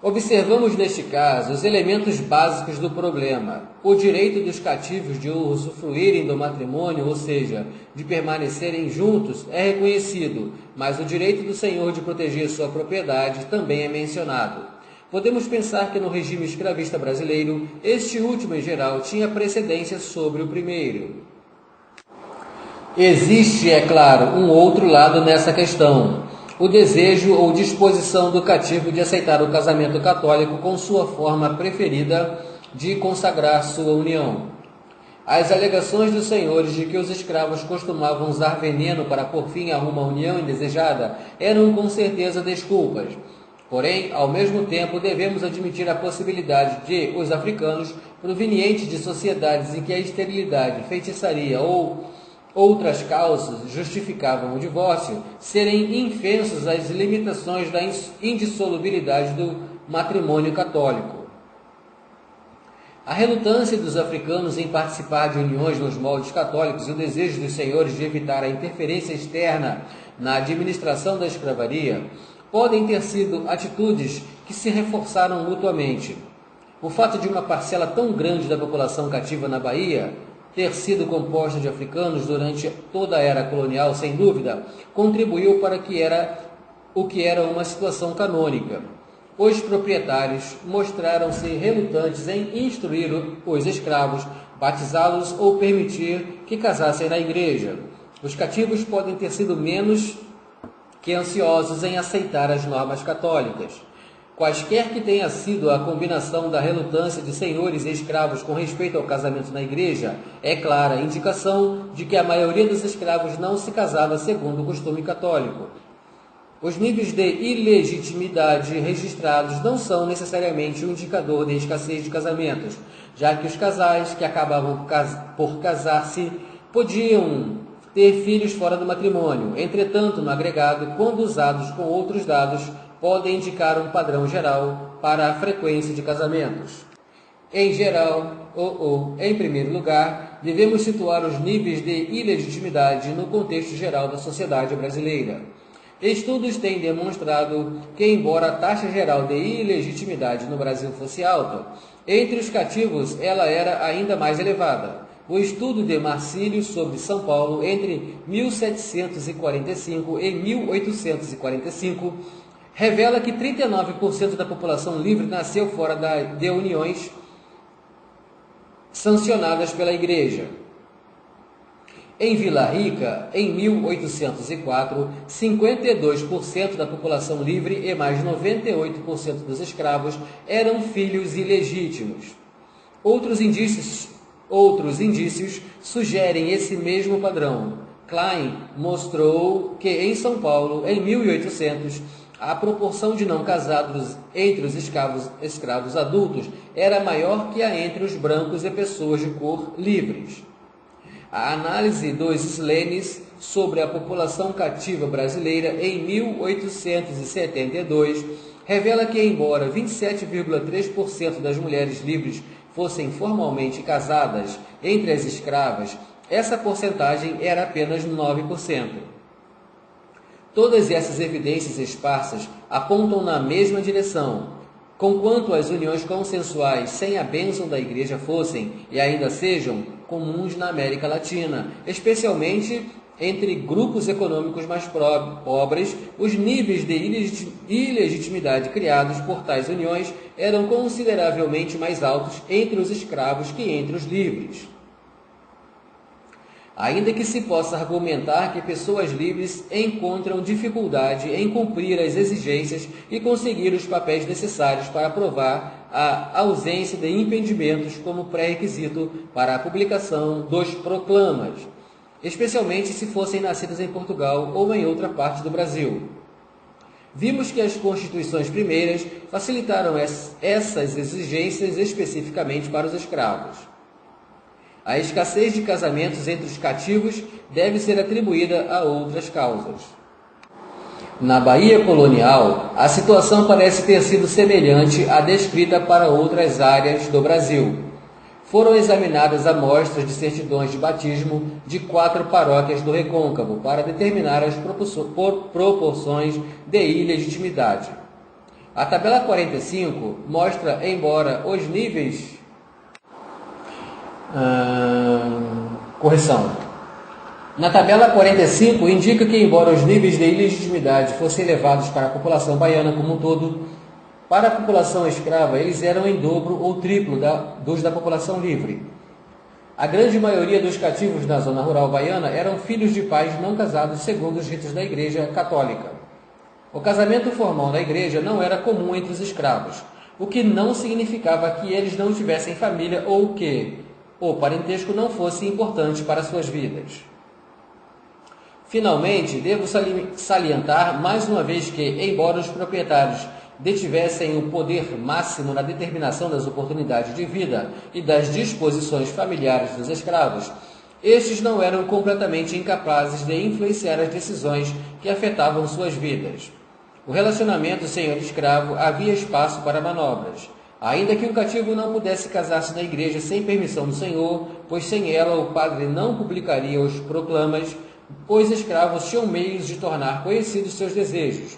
Observamos neste caso os elementos básicos do problema. O direito dos cativos de usufruírem do matrimônio, ou seja, de permanecerem juntos, é reconhecido, mas o direito do senhor de proteger sua propriedade também é mencionado. Podemos pensar que no regime escravista brasileiro, este último em geral tinha precedência sobre o primeiro. Existe, é claro, um outro lado nessa questão: o desejo ou disposição do cativo de aceitar o casamento católico com sua forma preferida de consagrar sua união. As alegações dos senhores de que os escravos costumavam usar veneno para pôr fim a uma união indesejada eram com certeza desculpas. Porém, ao mesmo tempo, devemos admitir a possibilidade de os africanos, provenientes de sociedades em que a esterilidade, feitiçaria ou outras causas justificavam o divórcio, serem infensos às limitações da indissolubilidade do matrimônio católico. A relutância dos africanos em participar de uniões nos moldes católicos e o desejo dos senhores de evitar a interferência externa na administração da escravaria podem ter sido atitudes que se reforçaram mutuamente. O fato de uma parcela tão grande da população cativa na Bahia ter sido composta de africanos durante toda a era colonial, sem dúvida, contribuiu para o que era uma situação canônica. Os proprietários mostraram-se relutantes em instruir os escravos, batizá-los ou permitir que casassem na igreja. Os cativos podem ter sido menos que ansiosos em aceitar as normas católicas. Quaisquer que tenha sido a combinação da relutância de senhores e escravos com respeito ao casamento na igreja, é clara indicação de que a maioria dos escravos não se casava segundo o costume católico. Os níveis de ilegitimidade registrados não são necessariamente um indicador de escassez de casamentos, já que os casais que acabavam por casar-se podiam ter filhos fora do matrimônio. Entretanto, no agregado, quando usados com outros dados, podem indicar um padrão geral para a frequência de casamentos. Em geral, em primeiro lugar, devemos situar os níveis de ilegitimidade no contexto geral da sociedade brasileira. Estudos têm demonstrado que, embora a taxa geral de ilegitimidade no Brasil fosse alta, entre os cativos ela era ainda mais elevada. O estudo de Marcílio sobre São Paulo entre 1745 e 1845 revela que 39% da população livre nasceu fora de uniões sancionadas pela Igreja. Em Vila Rica, em 1804, 52% da população livre e mais 98% dos escravos eram filhos ilegítimos. Outros indícios sugerem esse mesmo padrão. Klein mostrou que em São Paulo, em 1800, a proporção de não casados entre os escravos adultos era maior que a entre os brancos e pessoas de cor livres. A análise dos Slenes sobre a população cativa brasileira em 1872 revela que, embora 27,3% das mulheres livres fossem formalmente casadas entre as escravas, essa porcentagem era apenas 9%. Todas essas evidências esparsas apontam na mesma direção. Conquanto as uniões consensuais sem a bênção da Igreja fossem, e ainda sejam, comuns na América Latina, especialmente entre grupos econômicos mais pobres, os níveis de ilegitimidade criados por tais uniões eram consideravelmente mais altos entre os escravos que entre os livres. Ainda que se possa argumentar que pessoas livres encontram dificuldade em cumprir as exigências e conseguir os papéis necessários para provar a ausência de impedimentos como pré-requisito para a publicação dos proclamas, especialmente se fossem nascidas em Portugal ou em outra parte do Brasil. Vimos que as constituições primeiras facilitaram essas exigências especificamente para os escravos. A escassez de casamentos entre os cativos deve ser atribuída a outras causas. Na Bahia colonial, a situação parece ter sido semelhante à descrita para outras áreas do Brasil. Foram examinadas amostras de certidões de batismo de 4 paróquias do Recôncavo para determinar as proporções de ilegitimidade. A tabela 45 mostra, embora os níveis... Na tabela 45 indica que, embora os níveis de ilegitimidade fossem elevados para a população baiana como um todo, para a população escrava eles eram em dobro ou triplo dos da população livre. A grande maioria dos cativos na zona rural baiana eram filhos de pais não casados segundo os ritos da Igreja Católica. O casamento formal na Igreja não era comum entre os escravos, o que não significava que eles não tivessem família ou que o parentesco não fosse importante para suas vidas. Finalmente, devo salientar mais uma vez que, embora os proprietários detivessem o poder máximo na determinação das oportunidades de vida e das disposições familiares dos escravos, estes não eram completamente incapazes de influenciar as decisões que afetavam suas vidas. O relacionamento senhor-escravo havia espaço para manobras. Ainda que um cativo não pudesse casar-se na igreja sem permissão do Senhor, pois sem ela o padre não publicaria os proclamas, os escravos tinham meios de tornar conhecidos seus desejos.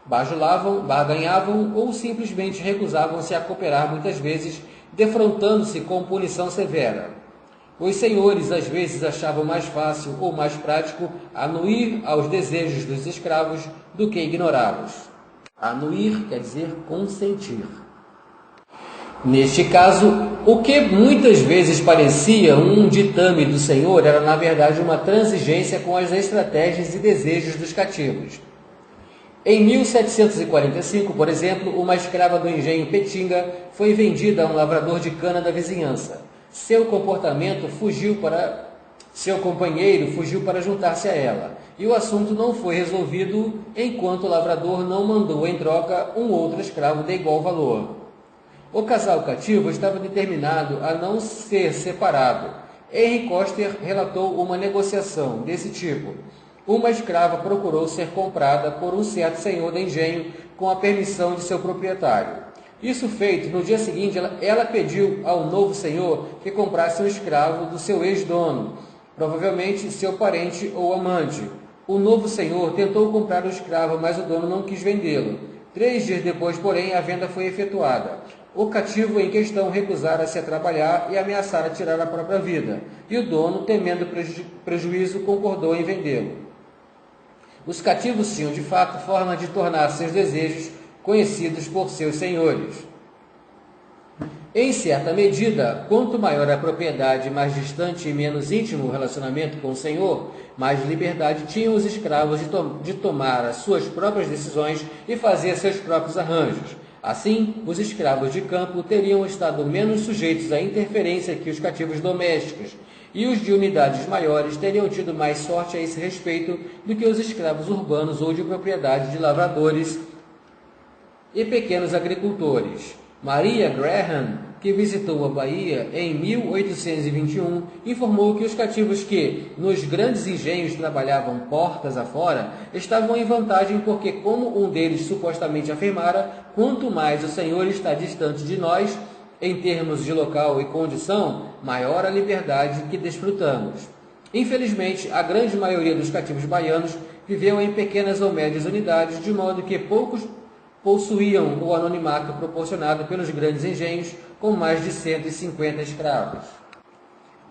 Bajulavam, barganhavam ou simplesmente recusavam-se a cooperar, muitas vezes defrontando-se com punição severa. Os senhores às vezes achavam mais fácil ou mais prático anuir aos desejos dos escravos do que ignorá-los. Anuir quer dizer consentir. Neste caso, o que muitas vezes parecia um ditame do Senhor era, na verdade, uma transigência com as estratégias e desejos dos cativos. Em 1745, por exemplo, uma escrava do engenho Petinga foi vendida a um lavrador de cana da vizinhança. Seu comportamento seu companheiro fugiu para juntar-se a ela, e o assunto não foi resolvido enquanto o lavrador não mandou em troca um outro escravo de igual valor. O casal cativo estava determinado a não ser separado. Henry Coster relatou uma negociação desse tipo. Uma escrava procurou ser comprada por um certo senhor de engenho com a permissão de seu proprietário. Isso feito, no dia seguinte ela pediu ao novo senhor que comprasse um escravo do seu ex-dono, provavelmente seu parente ou amante. O novo senhor tentou comprar o escravo, mas o dono não quis vendê-lo. 3 dias depois, porém, a venda foi efetuada. O cativo em questão recusara-se a trabalhar e ameaçara tirar a própria vida, e o dono, temendo prejuízo, concordou em vendê-lo. Os cativos tinham, de fato, forma de tornar seus desejos conhecidos por seus senhores. Em certa medida, quanto maior a propriedade, mais distante e menos íntimo o relacionamento com o senhor, mais liberdade tinham os escravos de tomar as suas próprias decisões e fazer seus próprios arranjos. Assim, os escravos de campo teriam estado menos sujeitos à interferência que os cativos domésticos, e os de unidades maiores teriam tido mais sorte a esse respeito do que os escravos urbanos ou de propriedade de lavradores e pequenos agricultores. Maria Graham, que visitou a Bahia em 1821, informou que os cativos que, nos grandes engenhos, trabalhavam portas afora, estavam em vantagem porque, como um deles supostamente afirmara, quanto mais o Senhor está distante de nós, em termos de local e condição, maior a liberdade que desfrutamos. Infelizmente, a grande maioria dos cativos baianos viveu em pequenas ou médias unidades, de modo que poucos possuíam o anonimato proporcionado pelos grandes engenhos, com mais de 150 escravos.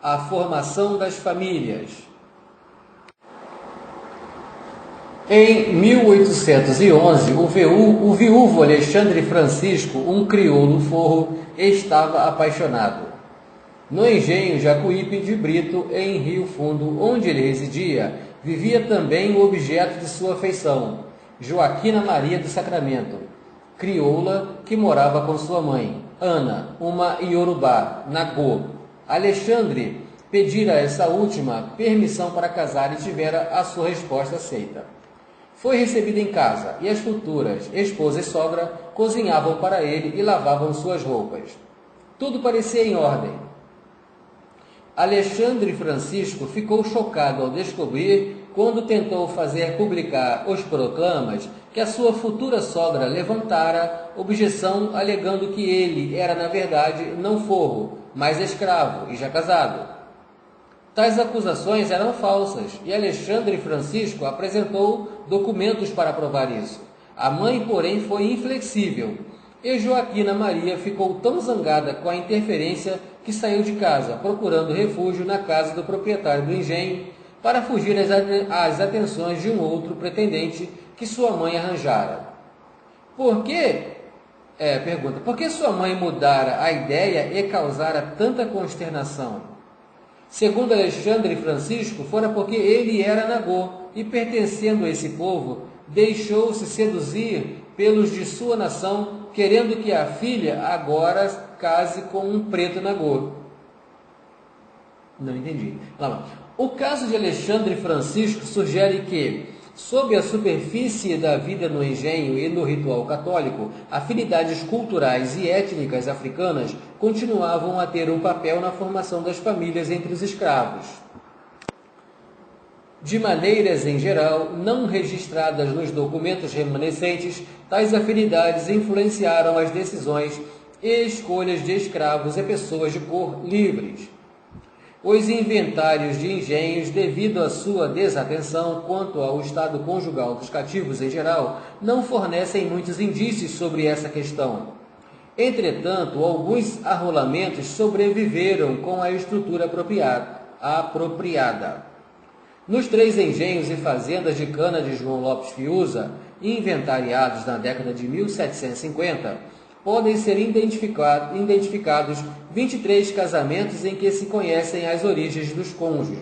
A formação das famílias. Em 1811, o viúvo Alexandre Francisco, um crioulo forro, estava apaixonado. No engenho Jacuípe de Brito, em Rio Fundo, onde ele residia, vivia também o objeto de sua afeição, Joaquina Maria do Sacramento, crioula que morava com sua mãe, Ana, uma iorubá, Nagô. Alexandre pedira a essa última permissão para casar e tivera a sua resposta aceita. Foi recebido em casa e as futuras esposa e sogra cozinhavam para ele e lavavam suas roupas. Tudo parecia em ordem. Alexandre Francisco ficou chocado ao descobrir, quando tentou fazer publicar os proclamas, que a sua futura sogra levantara objeção alegando que ele era, na verdade, não forro, mas escravo e já casado. Tais acusações eram falsas e Alexandre Francisco apresentou documentos para provar isso. A mãe, porém, foi inflexível e Joaquina Maria ficou tão zangada com a interferência que saiu de casa, procurando refúgio na casa do proprietário do engenho para fugir às atenções de um outro pretendente que sua mãe arranjara. Por que sua mãe mudara a ideia e causara tanta consternação? Segundo Alexandre Francisco, fora porque ele era Nagô e, pertencendo a esse povo, deixou-se seduzir pelos de sua nação, querendo que a filha agora case com um preto Nagô. Não entendi. O caso de Alexandre Francisco sugere que, sob a superfície da vida no engenho e no ritual católico, afinidades culturais e étnicas africanas continuavam a ter um papel na formação das famílias entre os escravos. De maneiras em geral, não registradas nos documentos remanescentes, tais afinidades influenciaram as decisões e escolhas de escravos e pessoas de cor livres. Os inventários de engenhos, devido à sua desatenção quanto ao estado conjugal dos cativos em geral, não fornecem muitos indícios sobre essa questão. Entretanto, alguns arrolamentos sobreviveram com a estrutura apropriada. Nos 3 engenhos e fazendas de cana de João Lopes Fiuza, inventariados na década de 1750, podem ser identificados 23 casamentos em que se conhecem as origens dos cônjuges.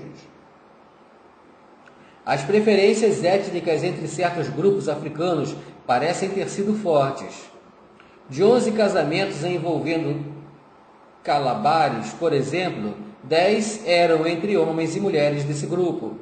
As preferências étnicas entre certos grupos africanos parecem ter sido fortes. De 11 casamentos envolvendo calabares, por exemplo, 10 eram entre homens e mulheres desse grupo.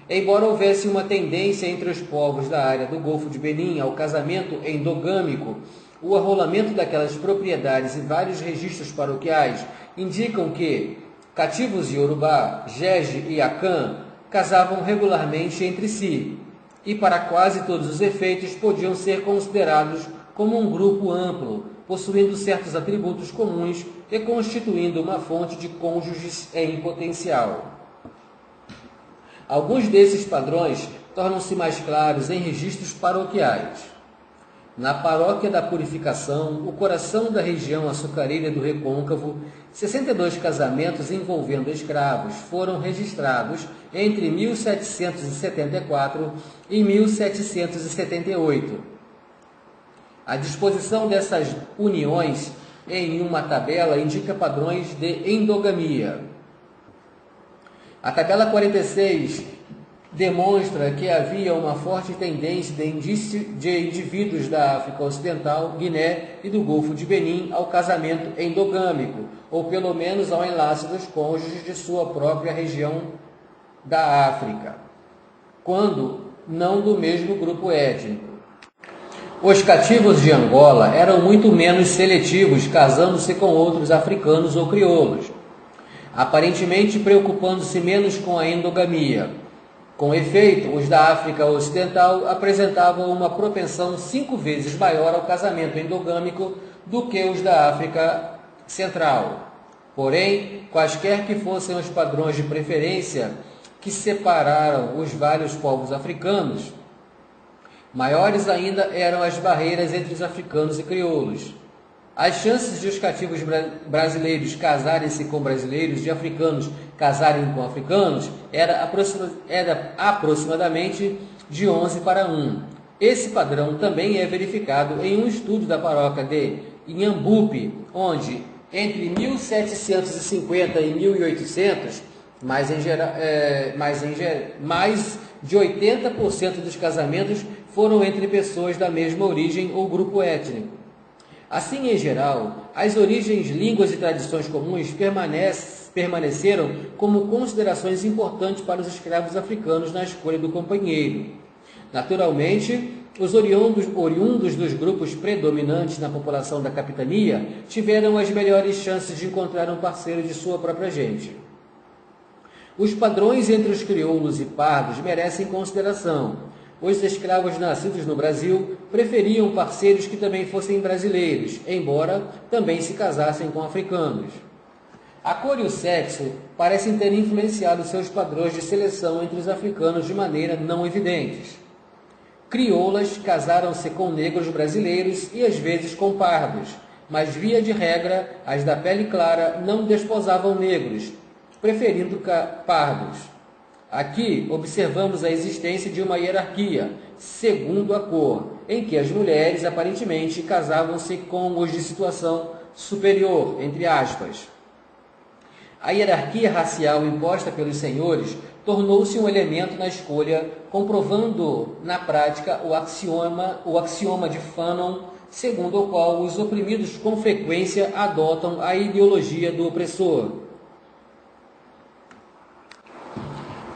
Embora houvesse uma tendência entre os povos da área do Golfo de Benin ao casamento endogâmico, o arrolamento daquelas propriedades e vários registros paroquiais indicam que cativos Yorubá, Jeje e Akan casavam regularmente entre si e, para quase todos os efeitos, podiam ser considerados como um grupo amplo, possuindo certos atributos comuns e constituindo uma fonte de cônjuges em potencial. Alguns desses padrões tornam-se mais claros em registros paroquiais. Na paróquia da Purificação, o coração da região açucareira do Recôncavo, 62 casamentos envolvendo escravos foram registrados entre 1774 e 1778. A disposição dessas uniões em uma tabela indica padrões de endogamia. A tabela 46 demonstra que havia uma forte tendência de indivíduos da África Ocidental, Guiné e do Golfo de Benin ao casamento endogâmico, ou pelo menos ao enlace dos cônjuges de sua própria região da África, quando não do mesmo grupo étnico. Os cativos de Angola eram muito menos seletivos, casando-se com outros africanos ou crioulos, aparentemente preocupando-se menos com a endogamia. Com efeito, os da África Ocidental apresentavam uma propensão 5 vezes maior ao casamento endogâmico do que os da África Central. Porém, quaisquer que fossem os padrões de preferência que separaram os vários povos africanos, maiores ainda eram as barreiras entre os africanos e crioulos. As chances de os cativos brasileiros casarem-se com brasileiros e africanos casarem com africanos era aproximadamente de 11 para 1. Esse padrão também é verificado em um estudo da paróquia de Inhambupe, onde, entre 1750 e 1800, mais de 80% dos casamentos foram entre pessoas da mesma origem ou grupo étnico. Assim, em geral, as origens, línguas e tradições comuns permaneceram como considerações importantes para os escravos africanos na escolha do companheiro. Naturalmente, os oriundos dos grupos predominantes na população da capitania tiveram as melhores chances de encontrar um parceiro de sua própria gente. Os padrões entre os crioulos e pardos merecem consideração. Os escravos nascidos no Brasil preferiam parceiros que também fossem brasileiros, embora também se casassem com africanos. A cor e o sexo parecem ter influenciado seus padrões de seleção entre os africanos de maneira não evidentes. Crioulas casaram-se com negros brasileiros e às vezes com pardos, mas via de regra as da pele clara não desposavam negros, preferindo pardos. Aqui observamos a existência de uma hierarquia, segundo a cor, em que as mulheres aparentemente casavam-se com os de situação superior, entre aspas. A hierarquia racial imposta pelos senhores tornou-se um elemento na escolha, comprovando na prática o axioma de Fanon, segundo o qual os oprimidos com frequência adotam a ideologia do opressor.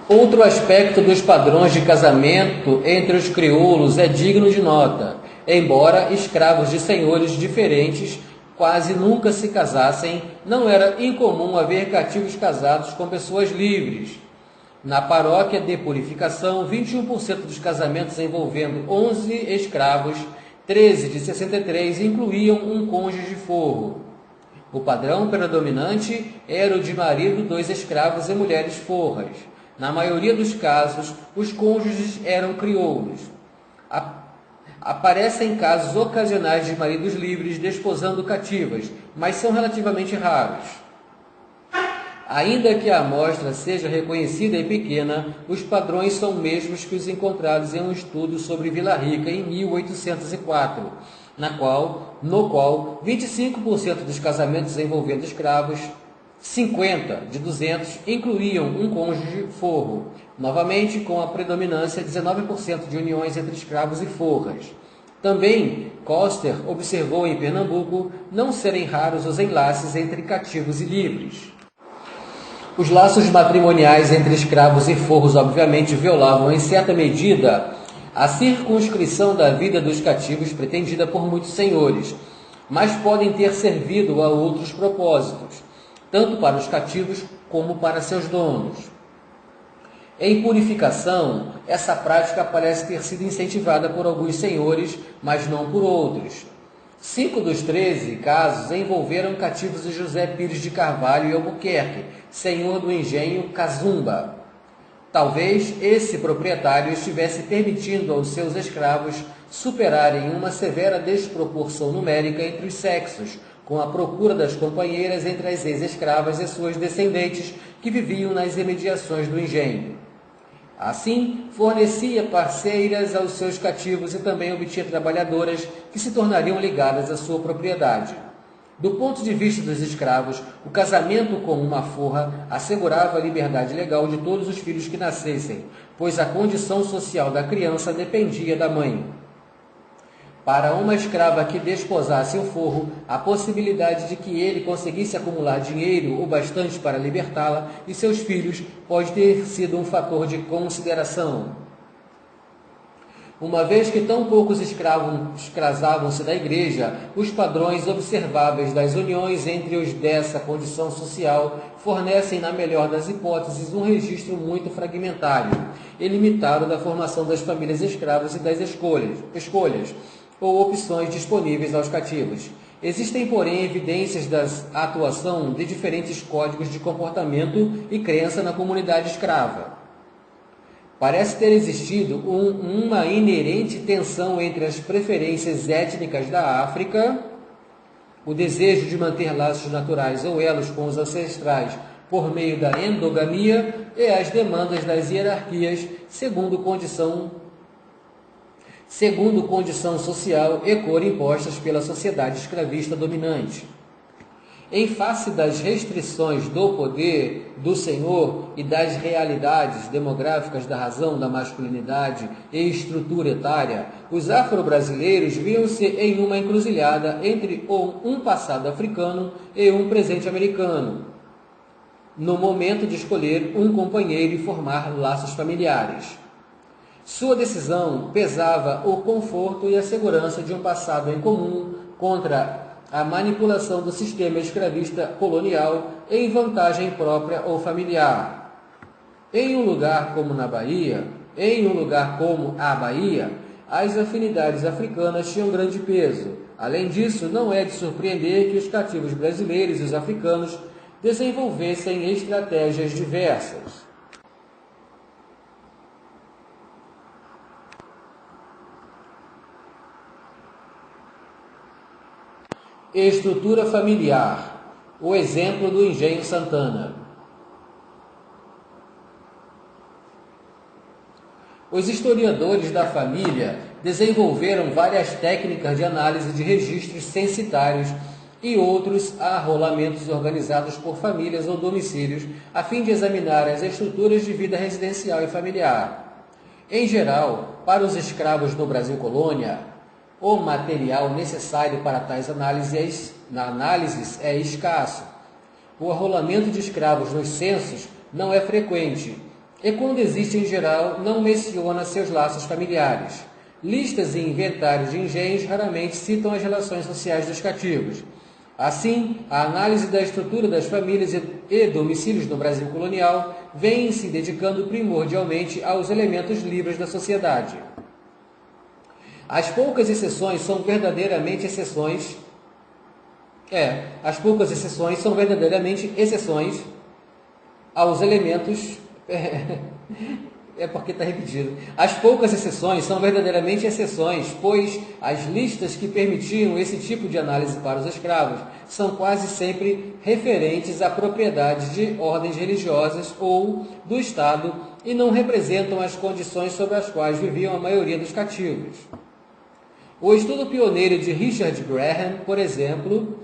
Outro aspecto dos padrões de casamento entre os crioulos é digno de nota. Embora escravos de senhores diferentes quase nunca se casassem, não era incomum haver cativos casados com pessoas livres. Na paróquia de Purificação, 21% dos casamentos envolvendo 11 escravos, 13 de 63 incluíam um cônjuge forro. O padrão predominante era o de marido, 2 escravos e mulheres forras. Na maioria dos casos, os cônjuges eram crioulos. Aparecem casos ocasionais de maridos livres desposando cativas, mas são relativamente raros. Ainda que a amostra seja reconhecida e pequena, os padrões são mesmos que os encontrados em um estudo sobre Vila Rica em 1804, no qual 25% dos casamentos envolvendo escravos, 50 de 200 incluíam um cônjuge forro, novamente com a predominância 19% de uniões entre escravos e forras. Também Coster observou em Pernambuco não serem raros os enlaces entre cativos e livres. Os laços matrimoniais entre escravos e forros obviamente violavam em certa medida a circunscrição da vida dos cativos pretendida por muitos senhores, mas podem ter servido a outros propósitos, tanto para os cativos como para seus donos. Em Purificação, essa prática parece ter sido incentivada por alguns senhores, mas não por outros. 5 dos 13 casos envolveram cativos de José Pires de Carvalho e Albuquerque, senhor do engenho Cazumba. Talvez esse proprietário estivesse permitindo aos seus escravos superarem uma severa desproporção numérica entre os sexos, com a procura das companheiras entre as ex-escravas e suas descendentes que viviam nas imediações do engenho. Assim, fornecia parceiras aos seus cativos e também obtinha trabalhadoras que se tornariam ligadas à sua propriedade. Do ponto de vista dos escravos, o casamento com uma forra assegurava a liberdade legal de todos os filhos que nascessem, pois a condição social da criança dependia da mãe. Para uma escrava que desposasse o forro, a possibilidade de que ele conseguisse acumular dinheiro o bastante para libertá-la e seus filhos pode ter sido um fator de consideração. Uma vez que tão poucos escravos casavam-se da igreja, os padrões observáveis das uniões entre os dessa condição social fornecem, na melhor das hipóteses, um registro muito fragmentário e limitado da formação das famílias escravas e das escolhas ou opções disponíveis aos cativos. Existem, porém, evidências da atuação de diferentes códigos de comportamento e crença na comunidade escrava. Parece ter existido uma inerente tensão entre as preferências étnicas da África, o desejo de manter laços naturais ou elos com os ancestrais por meio da endogamia e as demandas das hierarquias segundo condição social e cor impostas pela sociedade escravista dominante. Em face das restrições do poder do senhor e das realidades demográficas da razão da masculinidade e estrutura etária, os afro-brasileiros viam-se em uma encruzilhada entre um passado africano e um presente americano, no momento de escolher um companheiro e formar laços familiares. Sua decisão pesava o conforto e a segurança de um passado em comum contra a manipulação do sistema escravista colonial em vantagem própria ou familiar. Em um lugar como a Bahia, as afinidades africanas tinham grande peso. Além disso, não é de surpreender que os cativos brasileiros e os africanos desenvolvessem estratégias diversas. Estrutura familiar. O exemplo do Engenho Santana. Os historiadores da família desenvolveram várias técnicas de análise de registros censitários e outros arrolamentos organizados por famílias ou domicílios, a fim de examinar as estruturas de vida residencial e familiar. Em geral, para os escravos no Brasil colônia, o material necessário para tais análises é escasso. O arrolamento de escravos nos censos não é frequente e, quando existe em geral, não menciona seus laços familiares. Listas e inventários de engenhos raramente citam as relações sociais dos cativos. Assim, a análise da estrutura das famílias e domicílios no Brasil colonial vem se dedicando primordialmente aos elementos livres da sociedade. As poucas exceções são verdadeiramente exceções aos elementos... porque está repetido. As poucas exceções são verdadeiramente exceções, pois as listas que permitiam esse tipo de análise para os escravos são quase sempre referentes a propriedades de ordens religiosas ou do Estado e não representam as condições sob as quais viviam a maioria dos cativos. O estudo pioneiro de Richard Graham, por exemplo,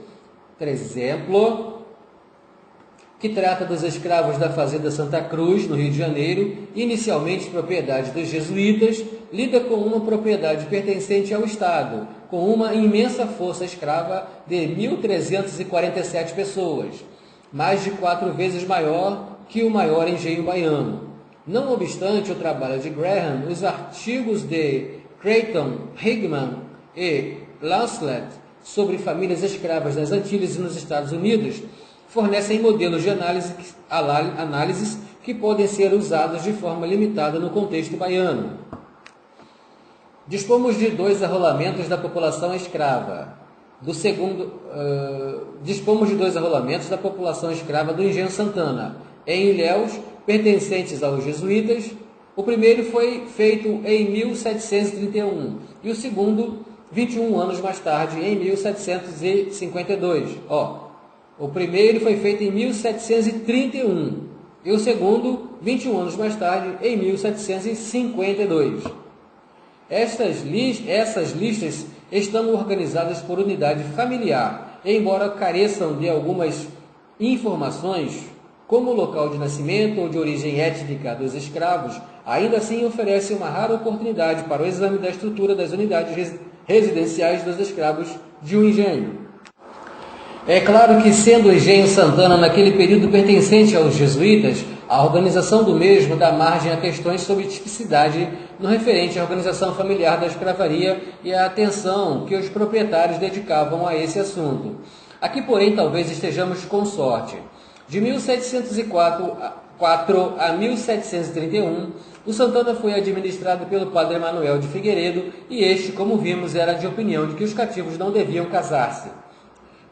que trata dos escravos da Fazenda Santa Cruz, no Rio de Janeiro, inicialmente propriedade dos jesuítas, lida com uma propriedade pertencente ao Estado, com uma imensa força escrava de 1.347 pessoas, mais de 4 vezes maior que o maior engenho baiano. Não obstante o trabalho de Graham, os artigos de Creighton, Higman e Lanslet sobre famílias escravas nas Antilhas e nos Estados Unidos fornecem modelos de análises que podem ser usados de forma limitada no contexto baiano. Dispomos de 2 arrolamentos da população escrava. Dispomos de 2 arrolamentos da população escrava do Engenho Santana, em Ilhéus, pertencentes aos jesuítas. O primeiro foi feito em 1731 e o segundo, 21 anos mais tarde, em 1752. O primeiro foi feito em 1731 e o segundo, 21 anos mais tarde, em 1752. Essas listas estão organizadas por unidade familiar embora careçam de algumas informações, como o local de nascimento ou de origem étnica dos escravos, ainda assim oferece uma rara oportunidade para o exame da estrutura das unidades residenciais dos escravos de um engenho. É claro que, sendo o engenho Santana naquele período pertencente aos jesuítas, a organização do mesmo dá margem a questões sobre tipicidade no referente à organização familiar da escravaria e à atenção que os proprietários dedicavam a esse assunto. Aqui, porém, talvez estejamos com sorte. De 1704 a 1731, o Santana foi administrado pelo padre Manuel de Figueiredo e este, como vimos, era de opinião de que os cativos não deviam casar-se.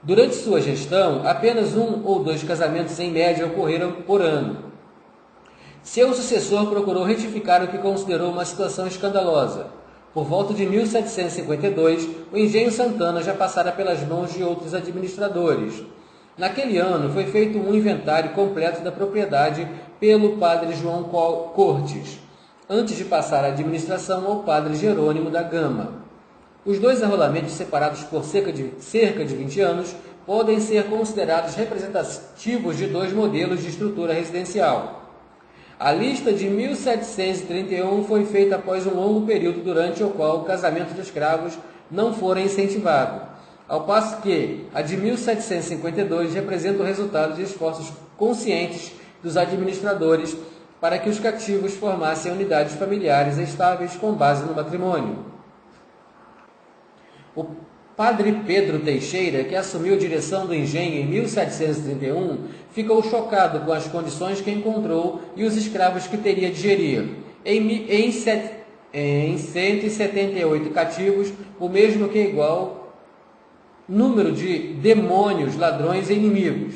Durante sua gestão, apenas 1 ou 2 casamentos em média ocorreram por ano. Seu sucessor procurou retificar o que considerou uma situação escandalosa. Por volta de 1752, o engenho Santana já passara pelas mãos de outros administradores. Naquele ano, foi feito um inventário completo da propriedade pelo padre João Cortes, antes de passar a administração ao padre Jerônimo da Gama. Os dois arrolamentos, separados por cerca de 20 anos, podem ser considerados representativos de 2 modelos de estrutura residencial. A lista de 1731 foi feita após um longo período durante o qual o casamento de escravos não fora incentivado, ao passo que a de 1752 representa o resultado de esforços conscientes dos administradores para que os cativos formassem unidades familiares estáveis com base no matrimônio. O padre Pedro Teixeira, que assumiu a direção do engenho em 1731, ficou chocado com as condições que encontrou e os escravos que teria de gerir. Em 178 cativos, o mesmo que igual número de demônios, ladrões e inimigos.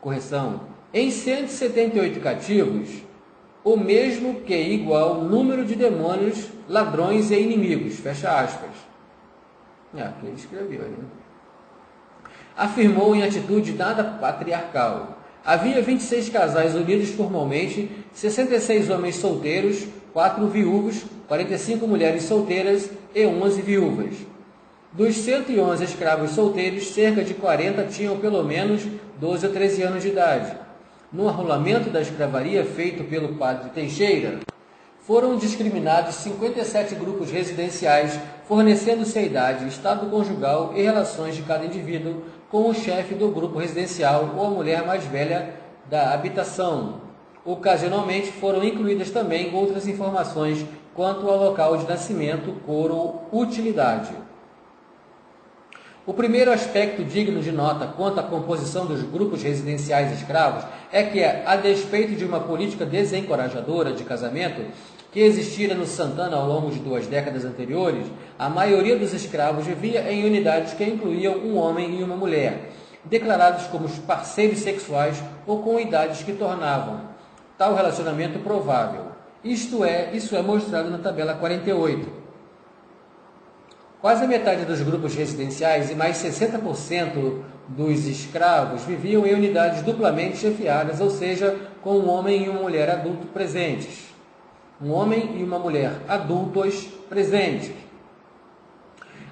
Correção. Em 178 cativos, o mesmo que igual número de demônios, ladrões e inimigos. Fecha aspas. Que ele escreveu, né? Afirmou em atitude nada patriarcal. Havia 26 casais unidos formalmente, 66 homens solteiros, 4 viúvos, 45 mulheres solteiras e 11 viúvas. Dos 111 escravos solteiros, cerca de 40 tinham pelo menos 12 ou 13 anos de idade. No arrolamento da escravaria feito pelo padre Teixeira, foram discriminados 57 grupos residenciais, fornecendo-se a idade, estado conjugal e relações de cada indivíduo com o chefe do grupo residencial ou a mulher mais velha da habitação. Ocasionalmente foram incluídas também outras informações quanto ao local de nascimento, cor ou utilidade. O primeiro aspecto digno de nota quanto à composição dos grupos residenciais escravos é que, a despeito de uma política desencorajadora de casamento que existira no Santana ao longo de 2 décadas anteriores, a maioria dos escravos vivia em unidades que incluíam um homem e uma mulher, declarados como parceiros sexuais ou com idades que tornavam tal relacionamento provável. Isso é mostrado na tabela 48. Quase a metade dos grupos residenciais e mais 60% dos escravos viviam em unidades duplamente chefiadas, ou seja, com um homem e uma mulher adulto presentes. Um homem e uma mulher adultos presentes.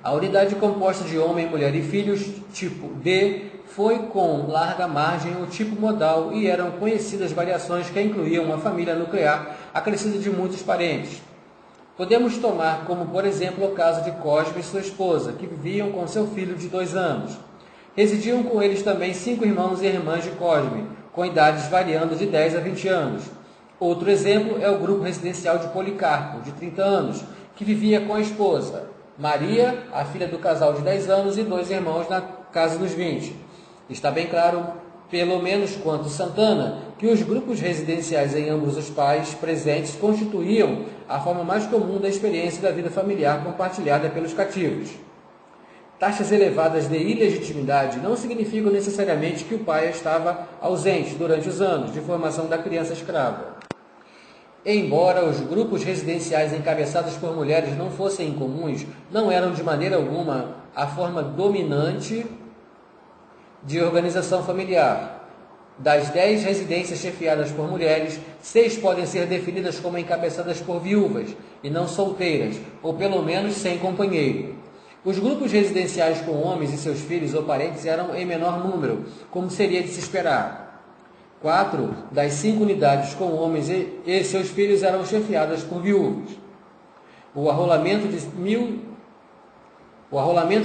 A unidade composta de homem, mulher e filhos, tipo D, foi com larga margem o tipo modal e eram conhecidas variações que incluíam uma família nuclear acrescida de muitos parentes. Podemos tomar como, por exemplo, o caso de Cosme e sua esposa, que viviam com seu filho de 2 anos. Residiam com eles também 5 irmãos e irmãs de Cosme, com idades variando de 10 a 20 anos. Outro exemplo é o grupo residencial de Policarpo, de 30 anos, que vivia com a esposa, Maria, a filha do casal de 10 anos, e 2 irmãos na casa dos 20. Está bem claro, pelo menos quanto Santana, que os grupos residenciais em ambos os pais presentes constituíam a forma mais comum da experiência da vida familiar compartilhada pelos cativos. Taxas elevadas de ilegitimidade não significam necessariamente que o pai estava ausente durante os anos de formação da criança escrava. Embora os grupos residenciais encabeçados por mulheres não fossem incomuns, não eram de maneira alguma a forma dominante de organização familiar. Das 10 residências chefiadas por mulheres, 6 podem ser definidas como encabeçadas por viúvas e não solteiras, ou pelo menos sem companheiro. Os grupos residenciais com homens e seus filhos ou parentes eram em menor número, como seria de se esperar. 4 das 5 unidades com homens e seus filhos eram chefiadas por viúvos. O arrolamento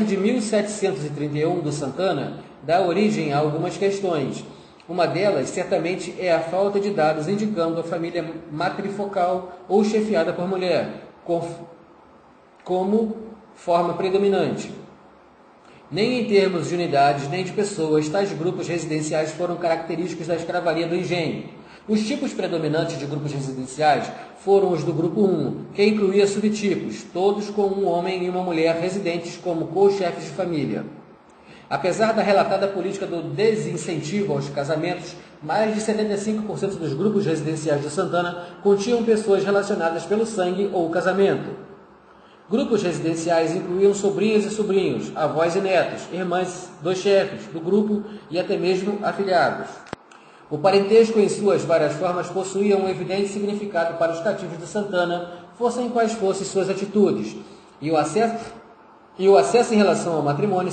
de 1731 do Santana dá origem a algumas questões. Uma delas, certamente, é a falta de dados indicando a família matrifocal ou chefiada por mulher, como forma predominante. Nem em termos de unidades, nem de pessoas, tais grupos residenciais foram característicos da escravaria do engenho. Os tipos predominantes de grupos residenciais foram os do grupo 1, que incluía subtipos, todos com um homem e uma mulher residentes como co-chefes de família. Apesar da relatada política do desincentivo aos casamentos, mais de 75% dos grupos residenciais de Santana continham pessoas relacionadas pelo sangue ou casamento. Grupos residenciais incluíam sobrinhas e sobrinhos, avós e netos, irmãs dos chefes do grupo e até mesmo afilhados. O parentesco, em suas várias formas, possuía um evidente significado para os cativos de Santana, fossem quais fossem suas atitudes, e o acesso em relação ao matrimônio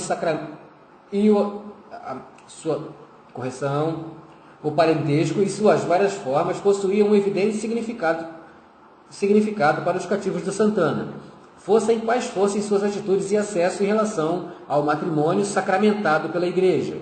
O parentesco, em suas várias formas, possuía um evidente significado para os cativos de Santana, fossem quais fossem suas atitudes e acesso em relação ao matrimônio sacramentado pela Igreja.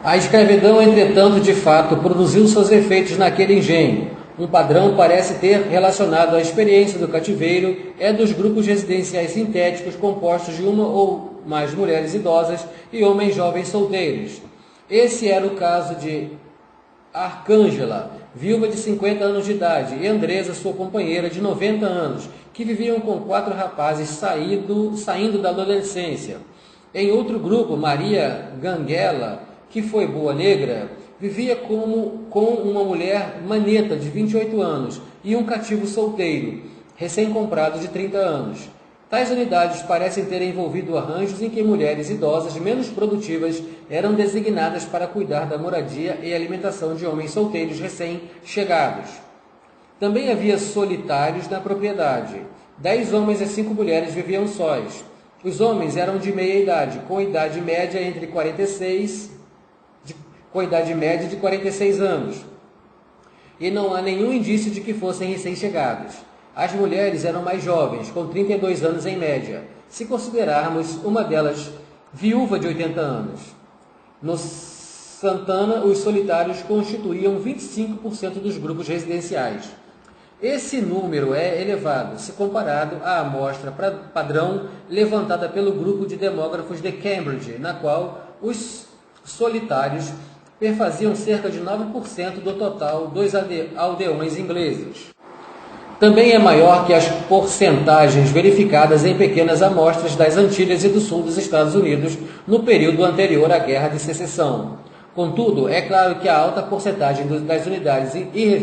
A escravidão, entretanto, de fato, produziu seus efeitos naquele engenho. Um padrão parece ter relacionado a experiência do cativeiro é dos grupos residenciais sintéticos compostos de uma ou mais mulheres idosas e homens jovens solteiros. Esse era o caso de Arcângela, viúva de 50 anos de idade, e Andresa, sua companheira, de 90 anos, que viviam com 4 rapazes saindo da adolescência. Em outro grupo, Maria Ganguela, que foi boa negra, vivia com uma mulher maneta de 28 anos e um cativo solteiro, recém-comprado de 30 anos. Tais unidades parecem ter envolvido arranjos em que mulheres idosas menos produtivas eram designadas para cuidar da moradia e alimentação de homens solteiros recém-chegados. Também havia solitários na propriedade. 10 homens e 5 mulheres viviam sós. Os homens eram de meia idade, com idade média de 46 anos. E não há nenhum indício de que fossem recém-chegados. As mulheres eram mais jovens, com 32 anos em média, se considerarmos uma delas viúva de 80 anos. No Santana, os solitários constituíam 25% dos grupos residenciais. Esse número é elevado se comparado à amostra padrão levantada pelo grupo de demógrafos de Cambridge, na qual os solitários perfaziam cerca de 9% do total dos aldeões ingleses. Também é maior que as porcentagens verificadas em pequenas amostras das Antilhas e do sul dos Estados Unidos no período anterior à Guerra de Secessão. Contudo, é claro que a alta porcentagem das unidades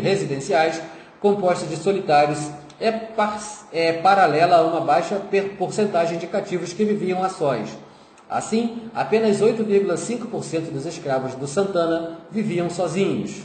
residenciais compostas de solitários é paralela a uma baixa porcentagem de cativos que viviam a sós. Assim, apenas 8,5% dos escravos do Santana viviam sozinhos.